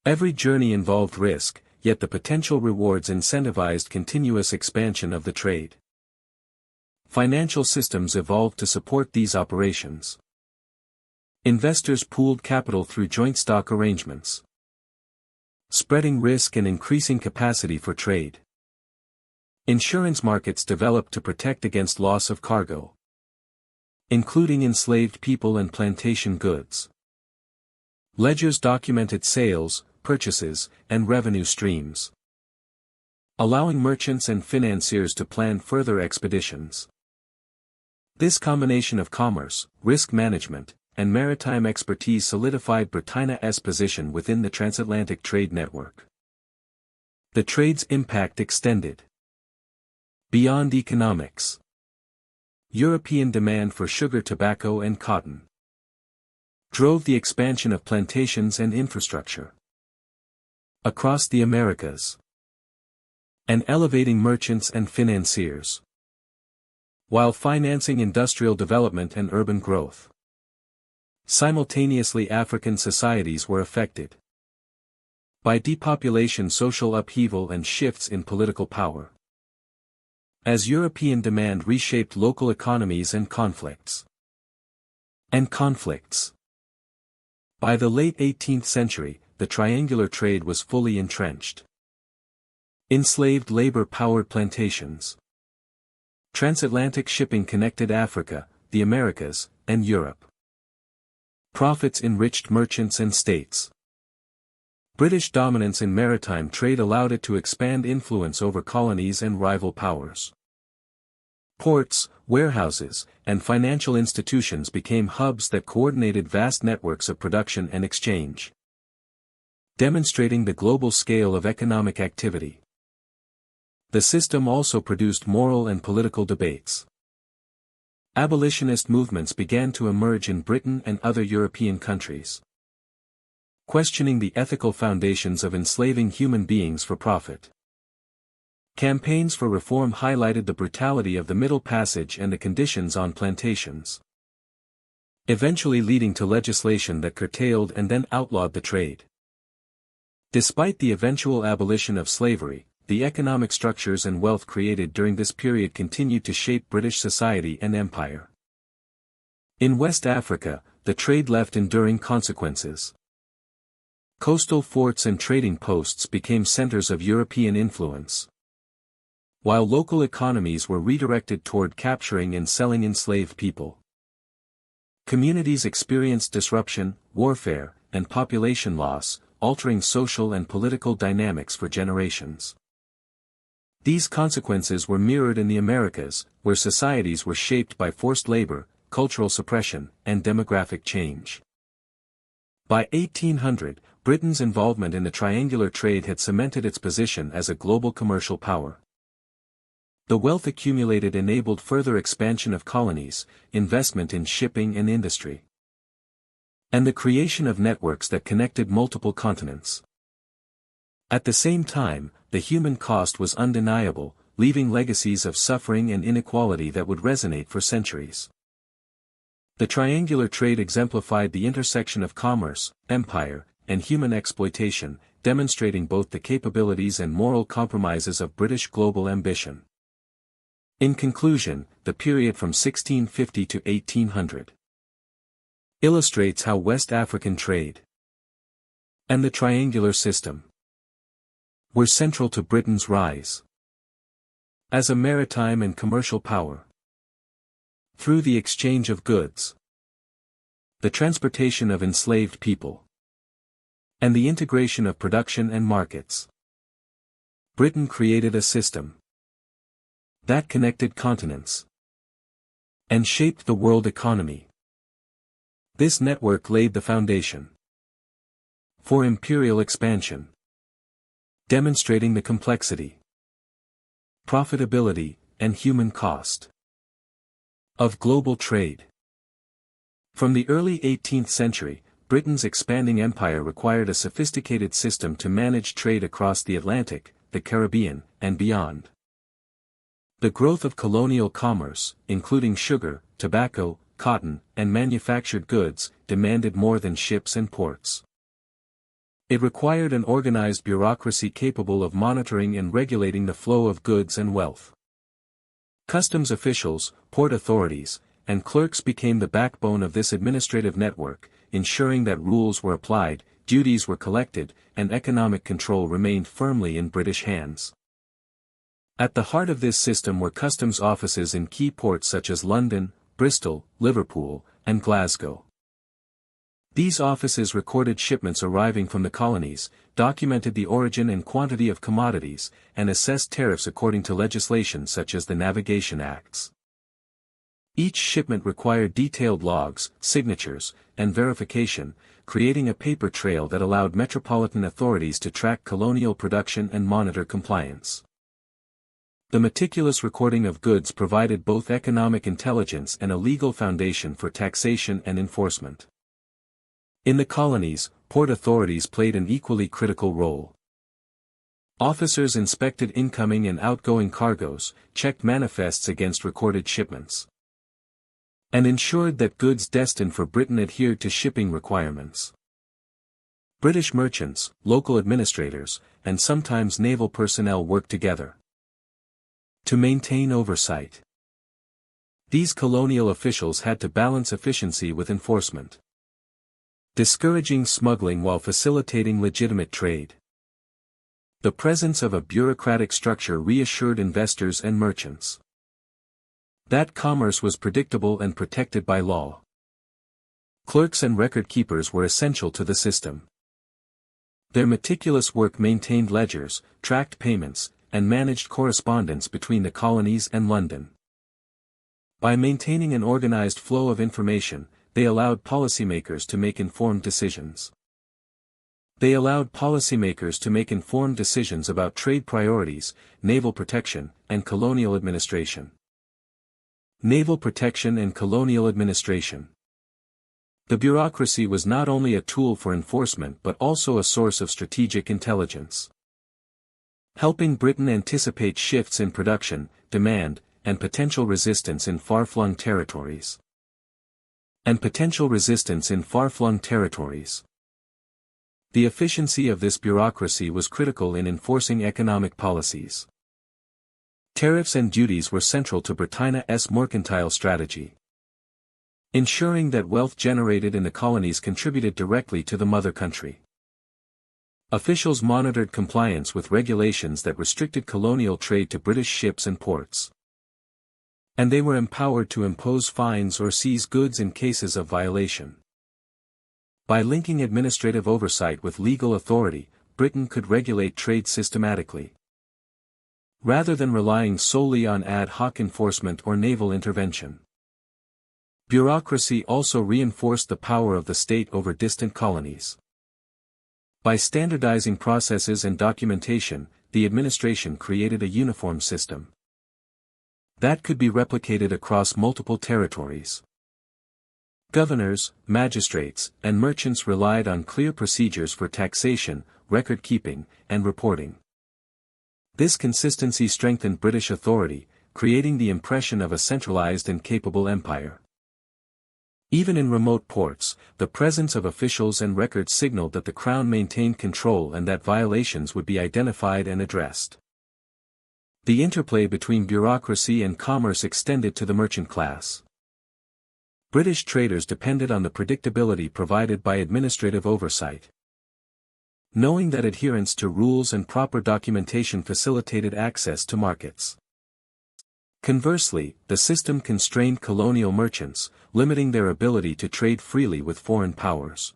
Every journey involved risk, yet the potential rewards incentivized continuous expansion of the trade. Financial systems evolved to support these operations. Investors pooled capital through joint stock arrangements, spreading risk and increasing capacity for trade. Insurance markets developed to protect against loss of cargo, including enslaved people and plantation goods. Ledgers documented sales, purchases, and revenue streams, allowing merchants and financiers to plan further expeditions. This combination of commerce, risk management, and maritime expertise solidified Britannia's position within the transatlantic trade network. The trade's impact extended beyond economics. European demand for sugar, tobacco, and cotton drove the expansion of plantations and infrastructure across the Americas, and elevating merchants and financiers, while financing industrial development and urban growth. Simultaneously, African societies were affected by depopulation, social upheaval, and shifts in political power, as European demand reshaped local economies and conflicts. By the late 18th century, the triangular trade was fully entrenched. Enslaved labor powered plantations. Transatlantic shipping connected Africa, the Americas, and Europe. Profits enriched merchants and states. British dominance in maritime trade allowed it to expand influence over colonies and rival powers. Ports, warehouses, and financial institutions became hubs that coordinated vast networks of production and exchange, demonstrating the global scale of economic activity. The system also produced moral and political debates. Abolitionist movements began to emerge in Britain and other European countries, questioning the ethical foundations of enslaving human beings for profit. Campaigns for reform highlighted the brutality of the Middle Passage and the conditions on plantations, eventually leading to legislation that curtailed and then outlawed the trade. Despite the eventual abolition of slavery, the economic structures and wealth created during this period continued to shape British society and empire. In West Africa, the trade left enduring consequences. Coastal forts and trading posts became centers of European influence, while local economies were redirected toward capturing and selling enslaved people. Communities experienced disruption, warfare, and population loss, altering social and political dynamics for generations. These consequences were mirrored in the Americas, where societies were shaped by forced labor, cultural suppression, and demographic change. By 1800, Britain's involvement in the triangular trade had cemented its position as a global commercial power. The wealth accumulated enabled further expansion of colonies, investment in shipping and industry, and the creation of networks that connected multiple continents. At the same time, the human cost was undeniable, leaving legacies of suffering and inequality that would resonate for centuries. The triangular trade exemplified the intersection of commerce, empire, and human exploitation, demonstrating both the capabilities and moral compromises of British global ambition. In conclusion, the period from 1650 to 1800 illustrates how West African trade and the triangular system were central to Britain's rise as a maritime and commercial power. Through the exchange of goods, the transportation of enslaved people, and the integration of production and markets, Britain created a system that connected continents and shaped the world economy. This network laid the foundation for imperial expansion, demonstrating the complexity, profitability, and human cost of global trade. From the early 18th century, Britain's expanding empire required a sophisticated system to manage trade across the Atlantic, the Caribbean, and beyond. The growth of colonial commerce, including sugar, tobacco, cotton, and manufactured goods, demanded more than ships and ports. It required an organized bureaucracy capable of monitoring and regulating the flow of goods and wealth. Customs officials, port authorities, and clerks became the backbone of this administrative network, ensuring that rules were applied, duties were collected, and economic control remained firmly in British hands. At the heart of this system were customs offices in key ports such as London, Bristol, Liverpool, and Glasgow. These offices recorded shipments arriving from the colonies, documented the origin and quantity of commodities, and assessed tariffs according to legislation such as the Navigation Acts. Each shipment required detailed logs, signatures, and verification, creating a paper trail that allowed metropolitan authorities to track colonial production and monitor compliance. The meticulous recording of goods provided both economic intelligence and a legal foundation for taxation and enforcement. In the colonies, port authorities played an equally critical role. Officers inspected incoming and outgoing cargoes, checked manifests against recorded shipments, and ensured that goods destined for Britain adhered to shipping requirements. British merchants, local administrators, and sometimes naval personnel worked together to maintain oversight. These colonial officials had to balance efficiency with enforcement, discouraging smuggling while facilitating legitimate trade. The presence of a bureaucratic structure reassured investors and merchants that commerce was predictable and protected by law. Clerks and record keepers were essential to the system. Their meticulous work maintained ledgers, tracked payments, and managed correspondence between the colonies and London. By maintaining an organized flow of information, they allowed policymakers to make informed decisions. About trade priorities, naval protection, and colonial administration. Naval protection and colonial administration. The bureaucracy was not only a tool for enforcement but also a source of strategic intelligence, helping Britain anticipate shifts in production, demand, and potential resistance in far-flung territories. The efficiency of this bureaucracy was critical in enforcing economic policies. Tariffs and duties were central to Britannia's mercantile strategy, ensuring that wealth generated in the colonies contributed directly to the mother country. Officials monitored compliance with regulations that restricted colonial trade to British ships and ports, and they were empowered to impose fines or seize goods in cases of violation. By linking administrative oversight with legal authority, Britain could regulate trade systematically, rather than relying solely on ad hoc enforcement or naval intervention. Bureaucracy also reinforced the power of the state over distant colonies. By standardizing processes and documentation, the administration created a uniform system that could be replicated across multiple territories. Governors, magistrates, and merchants relied on clear procedures for taxation, record-keeping, and reporting. This consistency strengthened British authority, creating the impression of a centralized and capable empire. Even in remote ports, the presence of officials and records signaled that the Crown maintained control and that violations would be identified and addressed. The interplay between bureaucracy and commerce extended to the merchant class. British traders depended on the predictability provided by administrative oversight, knowing that adherence to rules and proper documentation facilitated access to markets. Conversely, the system constrained colonial merchants, limiting their ability to trade freely with foreign powers.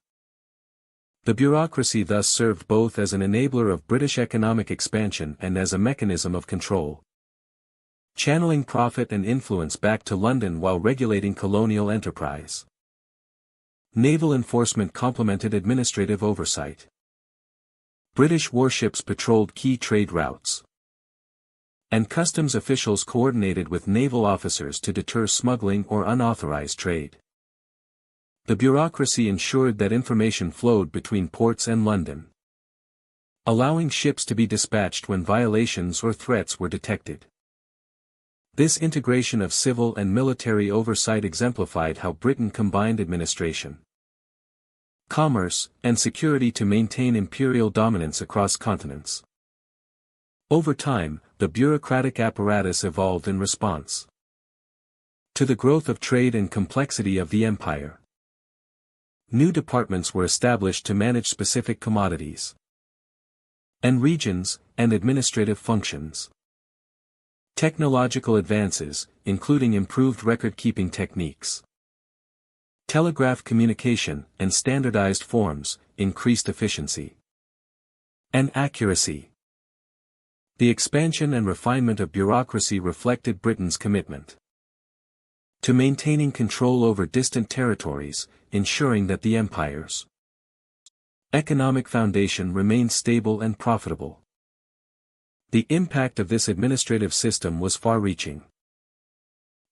The bureaucracy thus served both as an enabler of British economic expansion and as a mechanism of control, channeling profit and influence back to London while regulating colonial enterprise. Naval enforcement complemented administrative oversight. British warships patrolled key trade routes, and customs officials coordinated with naval officers to deter smuggling or unauthorized trade. The bureaucracy ensured that information flowed between ports and London, allowing ships to be dispatched when violations or threats were detected. This integration of civil and military oversight exemplified how Britain combined administration, commerce, and security to maintain imperial dominance across continents. Over time, the bureaucratic apparatus evolved in response to the growth of trade and complexity of the empire. New departments were established to manage specific commodities and regions, and administrative functions. Technological advances, including improved record-keeping techniques, telegraph communication, and standardized forms, increased efficiency and accuracy. The expansion and refinement of bureaucracy reflected Britain's commitment to maintaining control over distant territories, ensuring that the empire's economic foundation remained stable and profitable. The impact of this administrative system was far-reaching.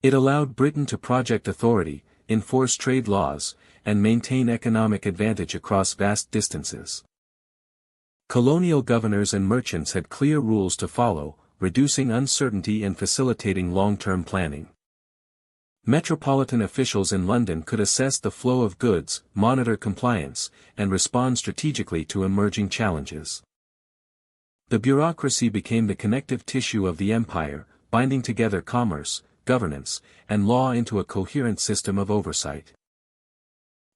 It allowed Britain to project authority, enforce trade laws, and maintain economic advantage across vast distances. Colonial governors and merchants had clear rules to follow, reducing uncertainty and facilitating long-term planning. Metropolitan officials in London could assess the flow of goods, monitor compliance, and respond strategically to emerging challenges. The bureaucracy became the connective tissue of the empire, binding together commerce, governance, and law into a coherent system of oversight.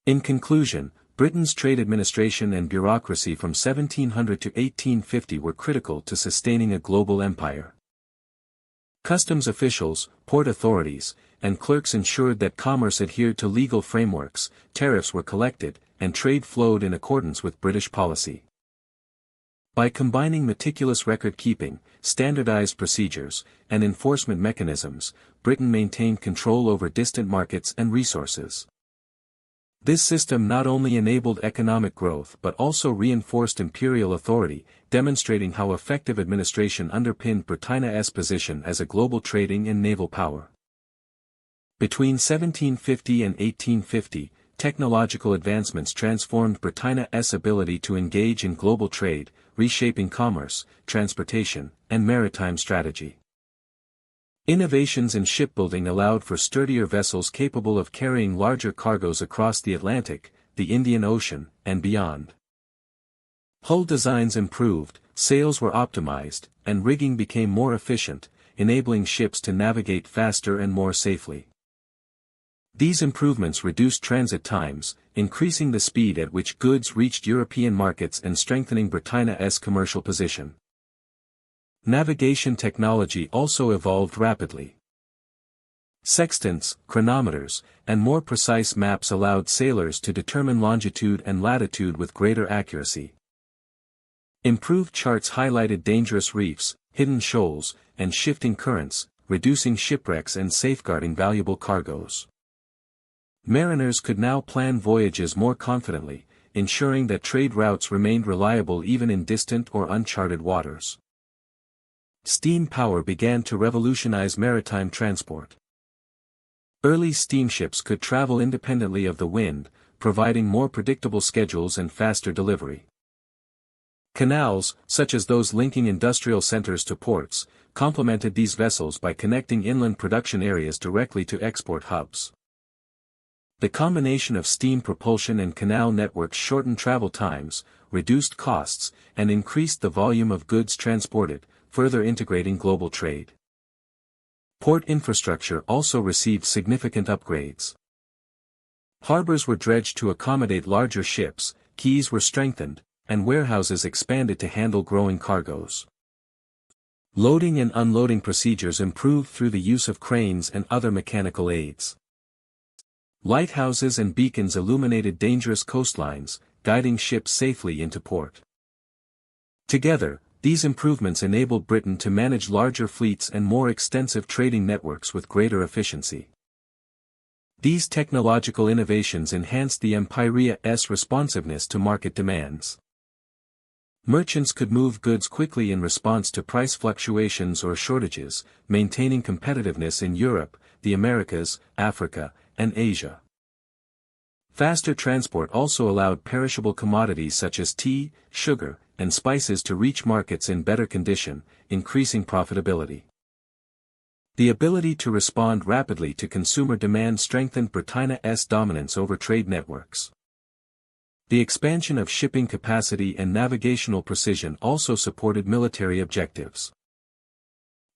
In conclusion, Britain's trade administration and bureaucracy from 1700 to 1850 were critical to sustaining a global empire. Customs officials, port authorities, and clerks ensured that commerce adhered to legal frameworks, tariffs were collected, and trade flowed in accordance with British policy. By combining meticulous record-keeping, standardized procedures, and enforcement mechanisms, Britain maintained control over distant markets and resources. This system not only enabled economic growth but also reinforced imperial authority, demonstrating how effective administration underpinned Britannia's position as a global trading and naval power. Between 1750 and 1850, technological advancements transformed Britannia's ability to engage in global trade, reshaping commerce, transportation, and maritime strategy. Innovations in shipbuilding allowed for sturdier vessels capable of carrying larger cargoes across the Atlantic, the Indian Ocean, and beyond. Hull designs improved, sails were optimized, and rigging became more efficient, enabling ships to navigate faster and more safely. These improvements reduced transit times, increasing the speed at which goods reached European markets and strengthening Britannia's commercial position. Navigation technology also evolved rapidly. Sextants, chronometers, and more precise maps allowed sailors to determine longitude and latitude with greater accuracy. Improved charts highlighted dangerous reefs, hidden shoals, and shifting currents, reducing shipwrecks and safeguarding valuable cargoes. Mariners could now plan voyages more confidently, ensuring that trade routes remained reliable even in distant or uncharted waters. Steam power began to revolutionize maritime transport. Early steamships could travel independently of the wind, providing more predictable schedules and faster delivery. Canals, such as those linking industrial centers to ports, complemented these vessels by connecting inland production areas directly to export hubs. The combination of steam propulsion and canal networks shortened travel times, reduced costs, and increased the volume of goods transported, further integrating global trade. Port infrastructure also received significant upgrades. Harbors were dredged to accommodate larger ships, quays were strengthened, and warehouses expanded to handle growing cargoes. Loading and unloading procedures improved through the use of cranes and other mechanical aids. Lighthouses and beacons illuminated dangerous coastlines, guiding ships safely into port. Together, these improvements enabled Britain to manage larger fleets and more extensive trading networks with greater efficiency. These technological innovations enhanced the empire's responsiveness to market demands. Merchants could move goods quickly in response to price fluctuations or shortages, maintaining competitiveness in Europe, the Americas, Africa, and Asia. Faster transport also allowed perishable commodities such as tea, sugar, and spices to reach markets in better condition, increasing profitability. The ability to respond rapidly to consumer demand strengthened Britannia's dominance over trade networks. The expansion of shipping capacity and navigational precision also supported military objectives.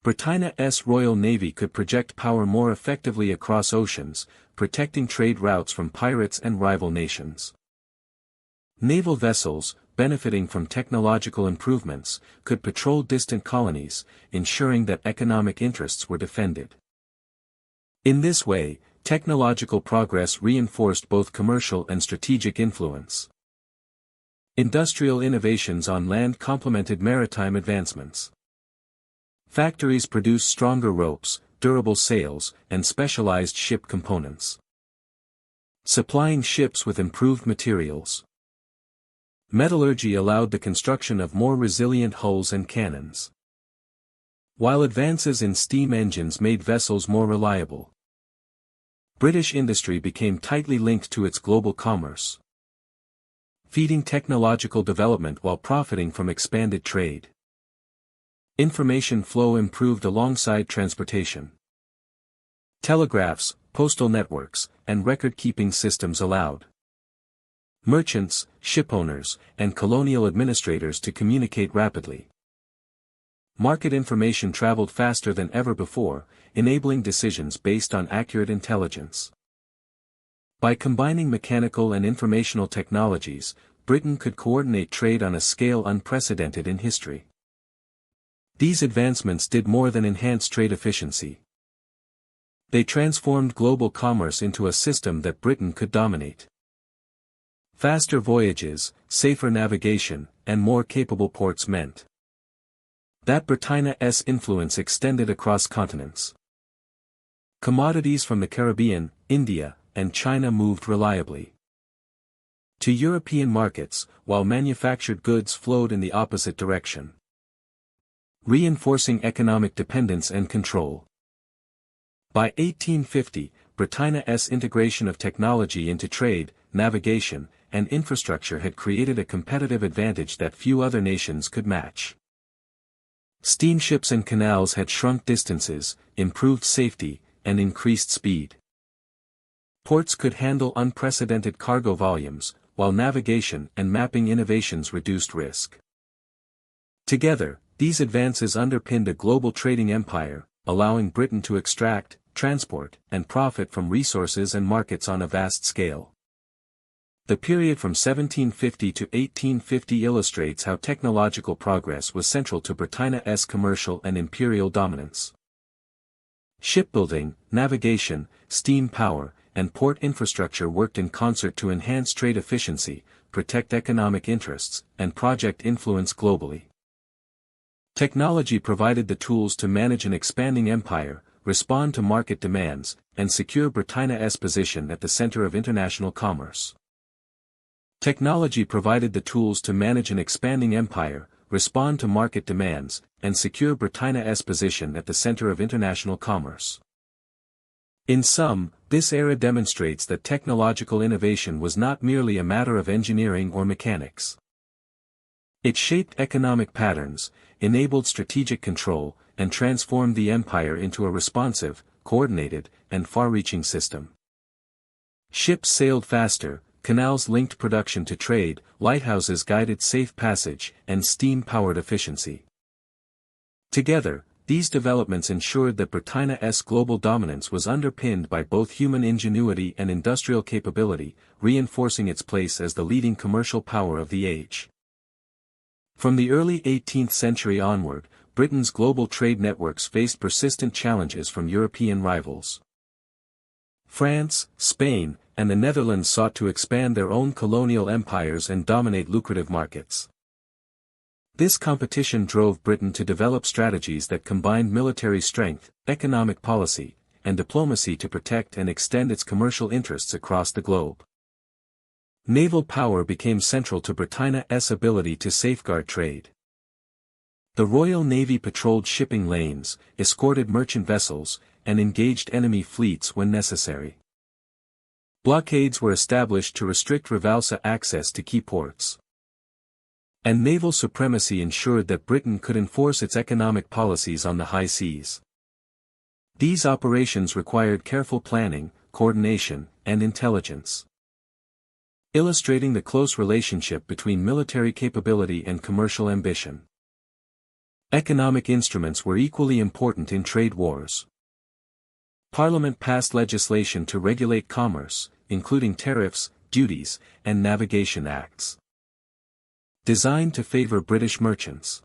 Britannia's Royal Navy could project power more effectively across oceans, protecting trade routes from pirates and rival nations. Naval vessels, benefiting from technological improvements, could patrol distant colonies, ensuring that economic interests were defended. In this way, technological progress reinforced both commercial and strategic influence. Industrial innovations on land complemented maritime advancements. Factories produced stronger ropes, durable sails, and specialized ship components, supplying ships with improved materials. Metallurgy allowed the construction of more resilient hulls and cannons, while advances in steam engines made vessels more reliable. British industry became tightly linked to its global commerce, feeding technological development while profiting from expanded trade. Information flow improved alongside transportation. Telegraphs, postal networks, and record-keeping systems allowed merchants, shipowners, and colonial administrators to communicate rapidly. Market information traveled faster than ever before, enabling decisions based on accurate intelligence. By combining mechanical and informational technologies, Britain could coordinate trade on a scale unprecedented in history. These advancements did more than enhance trade efficiency. They transformed global commerce into a system that Britain could dominate. Faster voyages, safer navigation, and more capable ports meant that Britannia's influence extended across continents. Commodities from the Caribbean, India, and China moved reliably to European markets, while manufactured goods flowed in the opposite direction, reinforcing economic dependence and control. By 1850, Britannia's integration of technology into trade, navigation, and infrastructure had created a competitive advantage that few other nations could match. Steamships and canals had shrunk distances, improved safety, and increased speed. Ports could handle unprecedented cargo volumes, while navigation and mapping innovations reduced risk. Together, these advances underpinned a global trading empire, allowing Britain to extract, transport, and profit from resources and markets on a vast scale. The period from 1750 to 1850 illustrates how technological progress was central to Britannia's commercial and imperial dominance. Shipbuilding, navigation, steam power, and port infrastructure worked in concert to enhance trade efficiency, protect economic interests, and project influence globally. Technology provided the tools to manage an expanding empire, respond to market demands, and secure Britannia's position at the center of international commerce. Technology provided the tools to manage an expanding empire, respond to market demands, and secure Britannia's position at the center of international commerce. In sum, this era demonstrates that technological innovation was not merely a matter of engineering or mechanics. It shaped economic patterns, enabled strategic control, and transformed the empire into a responsive, coordinated, and far-reaching system. Ships sailed faster, canals linked production to trade, lighthouses guided safe passage, and steam powered efficiency. Together, these developments ensured that Britannia's global dominance was underpinned by both human ingenuity and industrial capability, reinforcing its place as the leading commercial power of the age. From the early 18th century onward, Britain's global trade networks faced persistent challenges from European rivals. France, Spain, and the Netherlands sought to expand their own colonial empires and dominate lucrative markets. This competition drove Britain to develop strategies that combined military strength, economic policy, and diplomacy to protect and extend its commercial interests across the globe. Naval power became central to Britannia's ability to safeguard trade. The Royal Navy patrolled shipping lanes, escorted merchant vessels, and engaged enemy fleets when necessary. Blockades were established to restrict Rivalsa access to key ports. And naval supremacy ensured that Britain could enforce its economic policies on the high seas. These operations required careful planning, coordination, and intelligence, illustrating the close relationship between military capability and commercial ambition. Economic instruments were equally important in trade wars. Parliament passed legislation to regulate commerce, including tariffs, duties, and navigation acts. Designed to favor British merchants.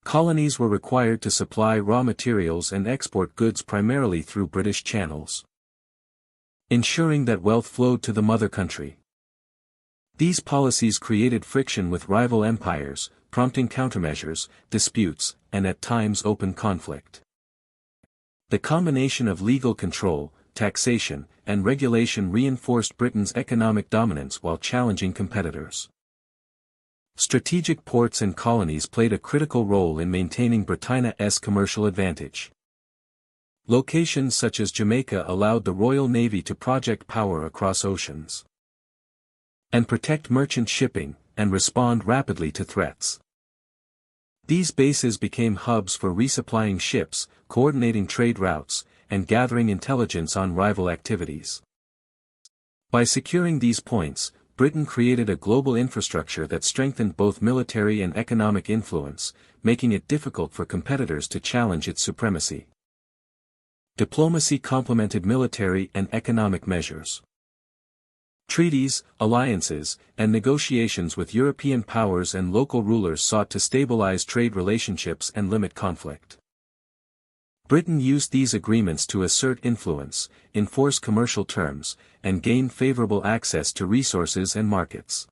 Colonies were required to supply raw materials and export goods primarily through British channels, ensuring that wealth flowed to the mother country. These policies created friction with rival empires, prompting countermeasures, disputes, and at times open conflict. The combination of legal control, taxation, and regulation reinforced Britain's economic dominance while challenging competitors. Strategic ports and colonies played a critical role in maintaining Britannia's commercial advantage. Locations such as Jamaica allowed the Royal Navy to project power across oceans and protect merchant shipping, and respond rapidly to threats. These bases became hubs for resupplying ships, coordinating trade routes, and gathering intelligence on rival activities. By securing these points, Britain created a global infrastructure that strengthened both military and economic influence, making it difficult for competitors to challenge its supremacy. Diplomacy complemented military and economic measures. Treaties, alliances, and negotiations with European powers and local rulers sought to stabilize trade relationships and limit conflict. Britain used these agreements to assert influence, enforce commercial terms, and gain favorable access to resources and markets.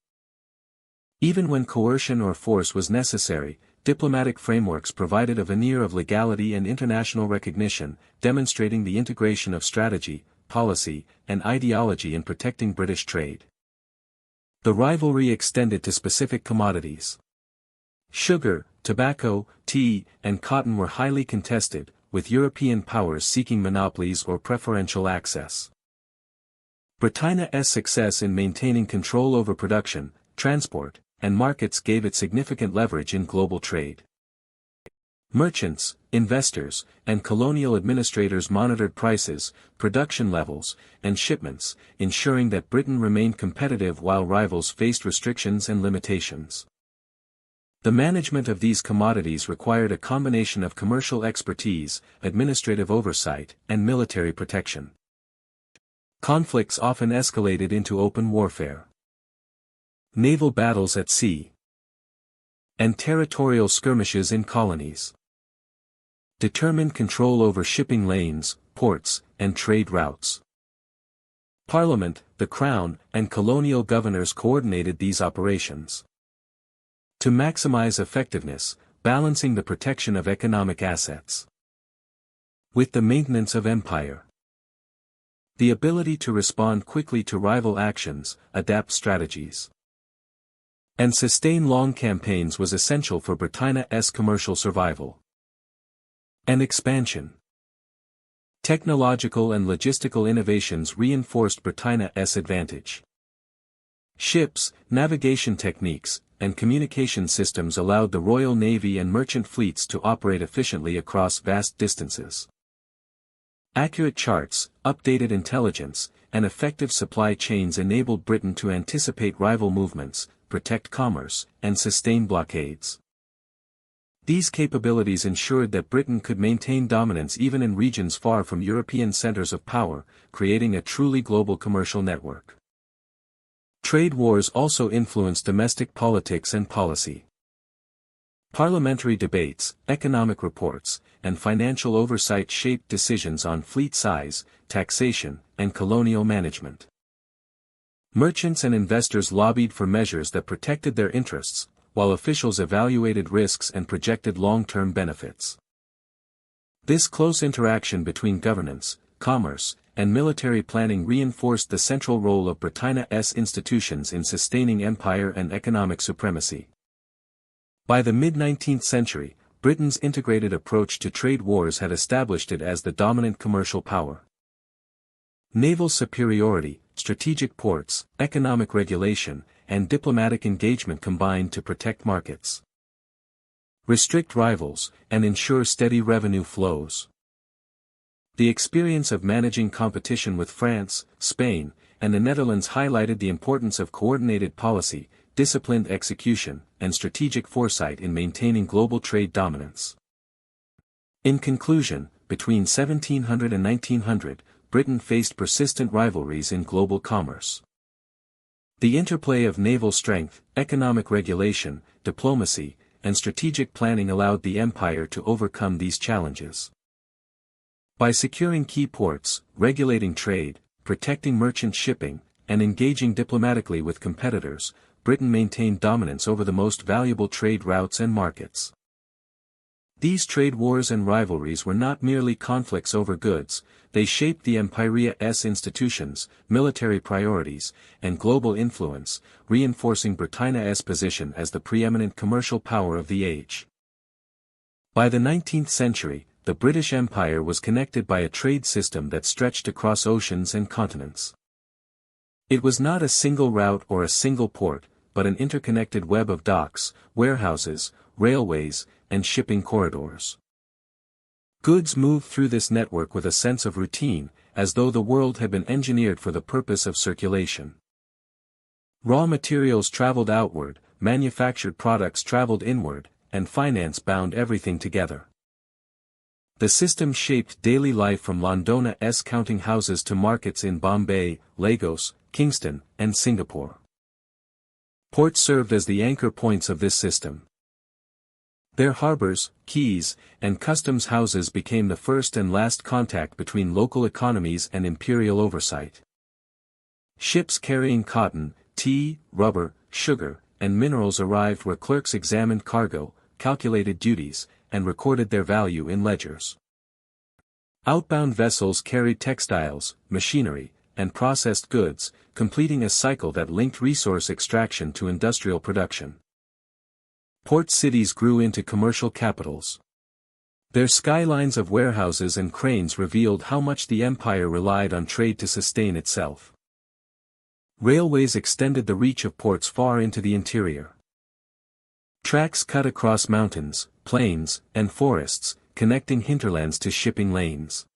Even when coercion or force was necessary, diplomatic frameworks provided a veneer of legality and international recognition, demonstrating the integration of strategy, policy, and ideology in protecting British trade. The rivalry extended to specific commodities. Sugar, tobacco, tea, and cotton were highly contested, with European powers seeking monopolies or preferential access. Britannia's success in maintaining control over production, transport, and markets gave it significant leverage in global trade. Merchants, investors, and colonial administrators monitored prices, production levels, and shipments, ensuring that Britain remained competitive while rivals faced restrictions and limitations. The management of these commodities required a combination of commercial expertise, administrative oversight, and military protection. Conflicts often escalated into open warfare. Naval battles at sea and territorial skirmishes in colonies determined control over shipping lanes, ports, and trade routes. Parliament, the Crown, and colonial governors coordinated these operations to maximize effectiveness, balancing the protection of economic assets with the maintenance of empire. The ability to respond quickly to rival actions, adapt strategies, and sustain long campaigns was essential for Britannia's commercial survival and expansion. Technological and logistical innovations reinforced Britannia's advantage. Ships, navigation techniques, and communication systems allowed the Royal Navy and merchant fleets to operate efficiently across vast distances. Accurate charts, updated intelligence, and effective supply chains enabled Britain to anticipate rival movements, protect commerce, and sustain blockades. These capabilities ensured that Britain could maintain dominance even in regions far from European centers of power, creating a truly global commercial network. Trade wars also influenced domestic politics and policy. Parliamentary debates, economic reports, and financial oversight shaped decisions on fleet size, taxation, and colonial management. Merchants and investors lobbied for measures that protected their interests, while officials evaluated risks and projected long-term benefits. This close interaction between governance, commerce, and military planning reinforced the central role of Britannia's institutions in sustaining empire and economic supremacy. By the mid-19th century, Britain's integrated approach to trade wars had established it as the dominant commercial power. Naval superiority, strategic ports, economic regulation, and diplomatic engagement combined to protect markets, restrict rivals, and ensure steady revenue flows. The experience of managing competition with France, Spain, and the Netherlands highlighted the importance of coordinated policy, disciplined execution, and strategic foresight in maintaining global trade dominance. In conclusion, between 1700 and 1900, Britain faced persistent rivalries in global commerce. The interplay of naval strength, economic regulation, diplomacy, and strategic planning allowed the empire to overcome these challenges. By securing key ports, regulating trade, protecting merchant shipping, and engaging diplomatically with competitors, Britain maintained dominance over the most valuable trade routes and markets. These trade wars and rivalries were not merely conflicts over goods, they shaped the empire's institutions, military priorities, and global influence, reinforcing Britannia's position as the preeminent commercial power of the age. By the 19th century, the British Empire was connected by a trade system that stretched across oceans and continents. It was not a single route or a single port, but an interconnected web of docks, warehouses, railways, and shipping corridors. Goods moved through this network with a sense of routine, as though the world had been engineered for the purpose of circulation. Raw materials traveled outward, manufactured products traveled inward, and finance bound everything together. The system shaped daily life from Londona's counting houses to markets in Bombay, Lagos, Kingston, and Singapore. Ports served as the anchor points of this system. Their harbors, quays, and customs houses became the first and last contact between local economies and imperial oversight. Ships carrying cotton, tea, rubber, sugar, and minerals arrived where clerks examined cargo, calculated duties, and recorded their value in ledgers. Outbound vessels carried textiles, machinery, and processed goods, completing a cycle that linked resource extraction to industrial production. Port cities grew into commercial capitals. Their skylines of warehouses and cranes revealed how much the empire relied on trade to sustain itself. Railways extended the reach of ports far into the interior. Tracks cut across mountains, plains, and forests, connecting hinterlands to shipping lanes.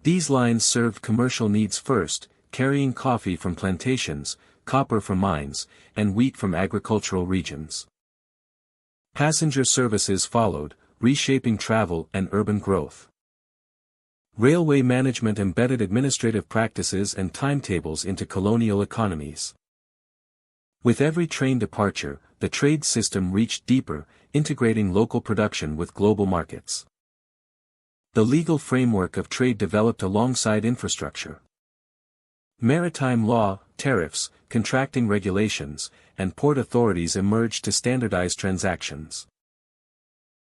These lines served commercial needs first, carrying coffee from plantations, copper from mines, and wheat from agricultural regions. Passenger services followed, reshaping travel and urban growth. Railway management embedded administrative practices and timetables into colonial economies. With every train departure, the trade system reached deeper, integrating local production with global markets. The legal framework of trade developed alongside infrastructure. Maritime law, tariffs, contracting regulations, and port authorities emerged to standardize transactions.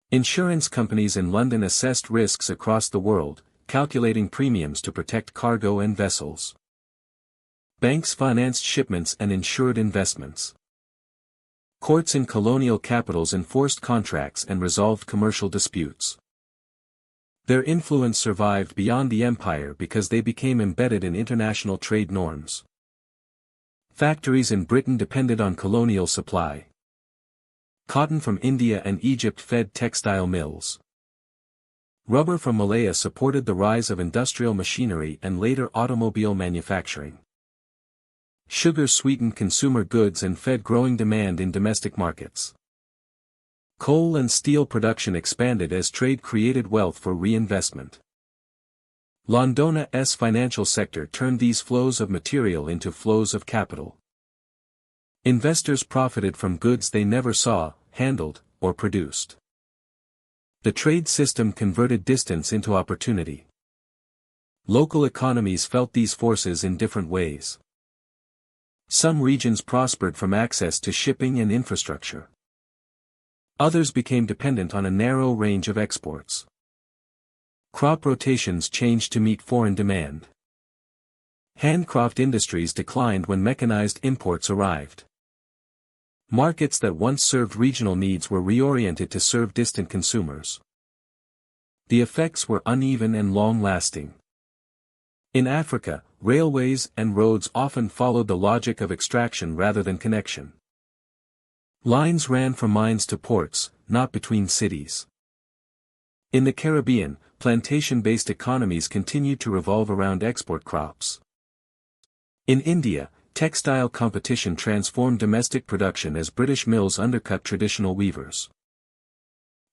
Insurance companies in London assessed risks across the world, calculating premiums to protect cargo and vessels. Banks financed shipments and insured investments. Courts in colonial capitals enforced contracts and resolved commercial disputes. Their influence survived beyond the empire because they became embedded in international trade norms. Factories in Britain depended on colonial supply. Cotton from India and Egypt fed textile mills. Rubber from Malaya supported the rise of industrial machinery and later automobile manufacturing. Sugar sweetened consumer goods and fed growing demand in domestic markets. Coal and steel production expanded as trade created wealth for reinvestment. Londona's financial sector turned these flows of material into flows of capital. Investors profited from goods they never saw, handled, or produced. The trade system converted distance into opportunity. Local economies felt these forces in different ways. Some regions prospered from access to shipping and infrastructure. Others became dependent on a narrow range of exports. Crop rotations changed to meet foreign demand. Handcraft industries declined when mechanized imports arrived. Markets that once served regional needs were reoriented to serve distant consumers. The effects were uneven and long-lasting. In Africa, railways and roads often followed the logic of extraction rather than connection. Lines ran from mines to ports, not between cities. In the Caribbean, plantation-based economies continued to revolve around export crops. In India, Textile competition transformed domestic production as British mills undercut traditional weavers.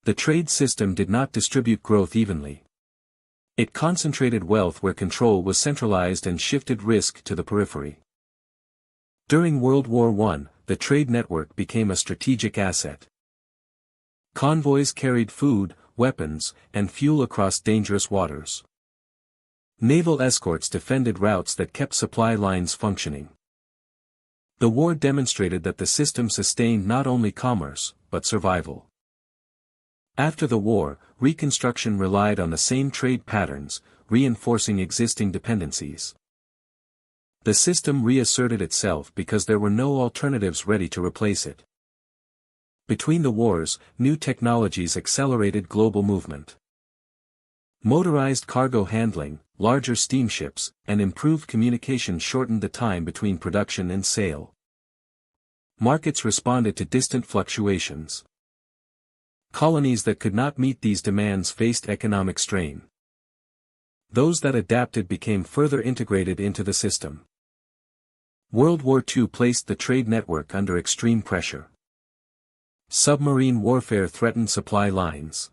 The trade system did not distribute growth evenly. It concentrated wealth where control was centralized and shifted risk to the periphery. During World War I, the trade network became a strategic asset. Convoys carried food, weapons, and fuel across dangerous waters. Naval escorts defended routes that kept supply lines functioning. The war demonstrated that the system sustained not only commerce, but survival. After the war, reconstruction relied on the same trade patterns, reinforcing existing dependencies. The system reasserted itself because there were no alternatives ready to replace it. Between the wars, new technologies accelerated global movement. Motorized cargo handling, larger steamships, and improved communication shortened the time between production and sale. Markets responded to distant fluctuations. Colonies that could not meet these demands faced economic strain. Those that adapted became further integrated into the system. World War II placed the trade network under extreme pressure. Submarine warfare threatened supply lines.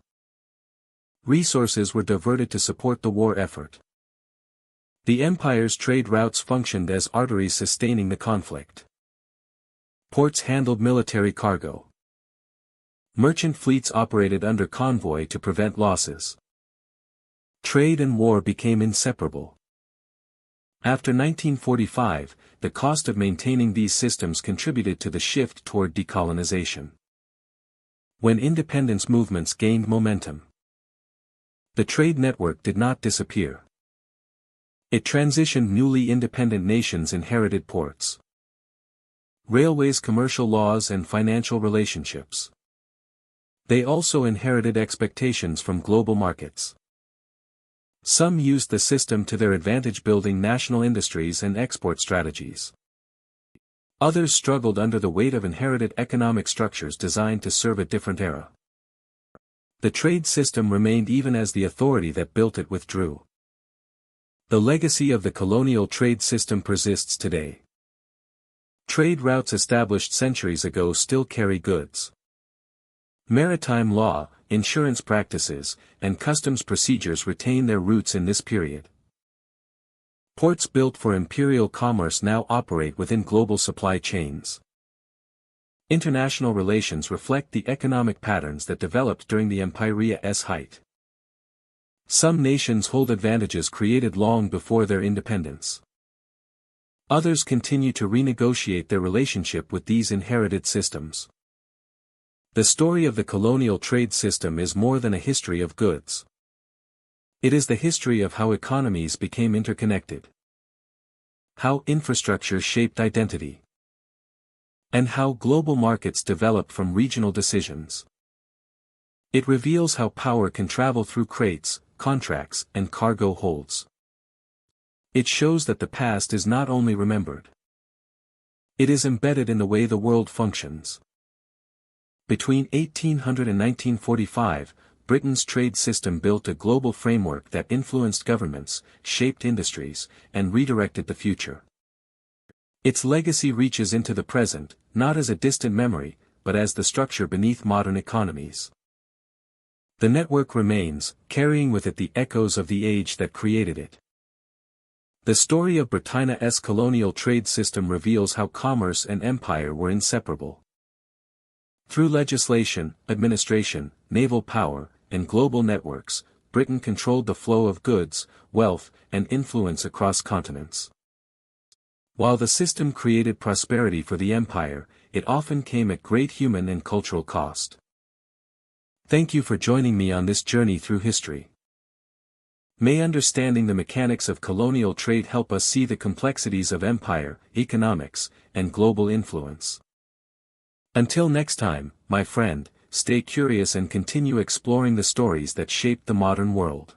Resources were diverted to support the war effort. The empire's trade routes functioned as arteries sustaining the conflict. Ports handled military cargo. Merchant fleets operated under convoy to prevent losses. Trade and war became inseparable. After 1945, the cost of maintaining these systems contributed to the shift toward decolonization. When independence movements gained momentum, the trade network did not disappear. It transitioned. Newly independent nations inherited ports, railways, commercial laws, and financial relationships. They also inherited expectations from global markets. Some used the system to their advantage, building national industries and export strategies. Others struggled under the weight of inherited economic structures designed to serve a different era. The trade system remained even as the authority that built it withdrew. The legacy of the colonial trade system persists today. Trade routes established centuries ago still carry goods. Maritime law, insurance practices, and customs procedures retain their roots in this period. Ports built for imperial commerce now operate within global supply chains. International relations reflect the economic patterns that developed during the empire's height. Some nations hold advantages created long before their independence. Others continue to renegotiate their relationship with these inherited systems. The story of the colonial trade system is more than a history of goods. It is the history of how economies became interconnected, how infrastructure shaped identity, and how global markets developed from regional decisions. It reveals how power can travel through crates, contracts, and cargo holds. It shows that the past is not only remembered. It is embedded in the way the world functions. Between 1800 and 1945, Britain's trade system built a global framework that influenced governments, shaped industries, and redirected the future. Its legacy reaches into the present, not as a distant memory, but as the structure beneath modern economies. The network remains, carrying with it the echoes of the age that created it. The story of Britannia's colonial trade system reveals how commerce and empire were inseparable. Through legislation, administration, naval power, and global networks, Britain controlled the flow of goods, wealth, and influence across continents. While the system created prosperity for the empire, it often came at great human and cultural cost. Thank you for joining me on this journey through history. May understanding the mechanics of colonial trade help us see the complexities of empire, economics, and global influence. Until next time, my friend, stay curious and continue exploring the stories that shaped the modern world.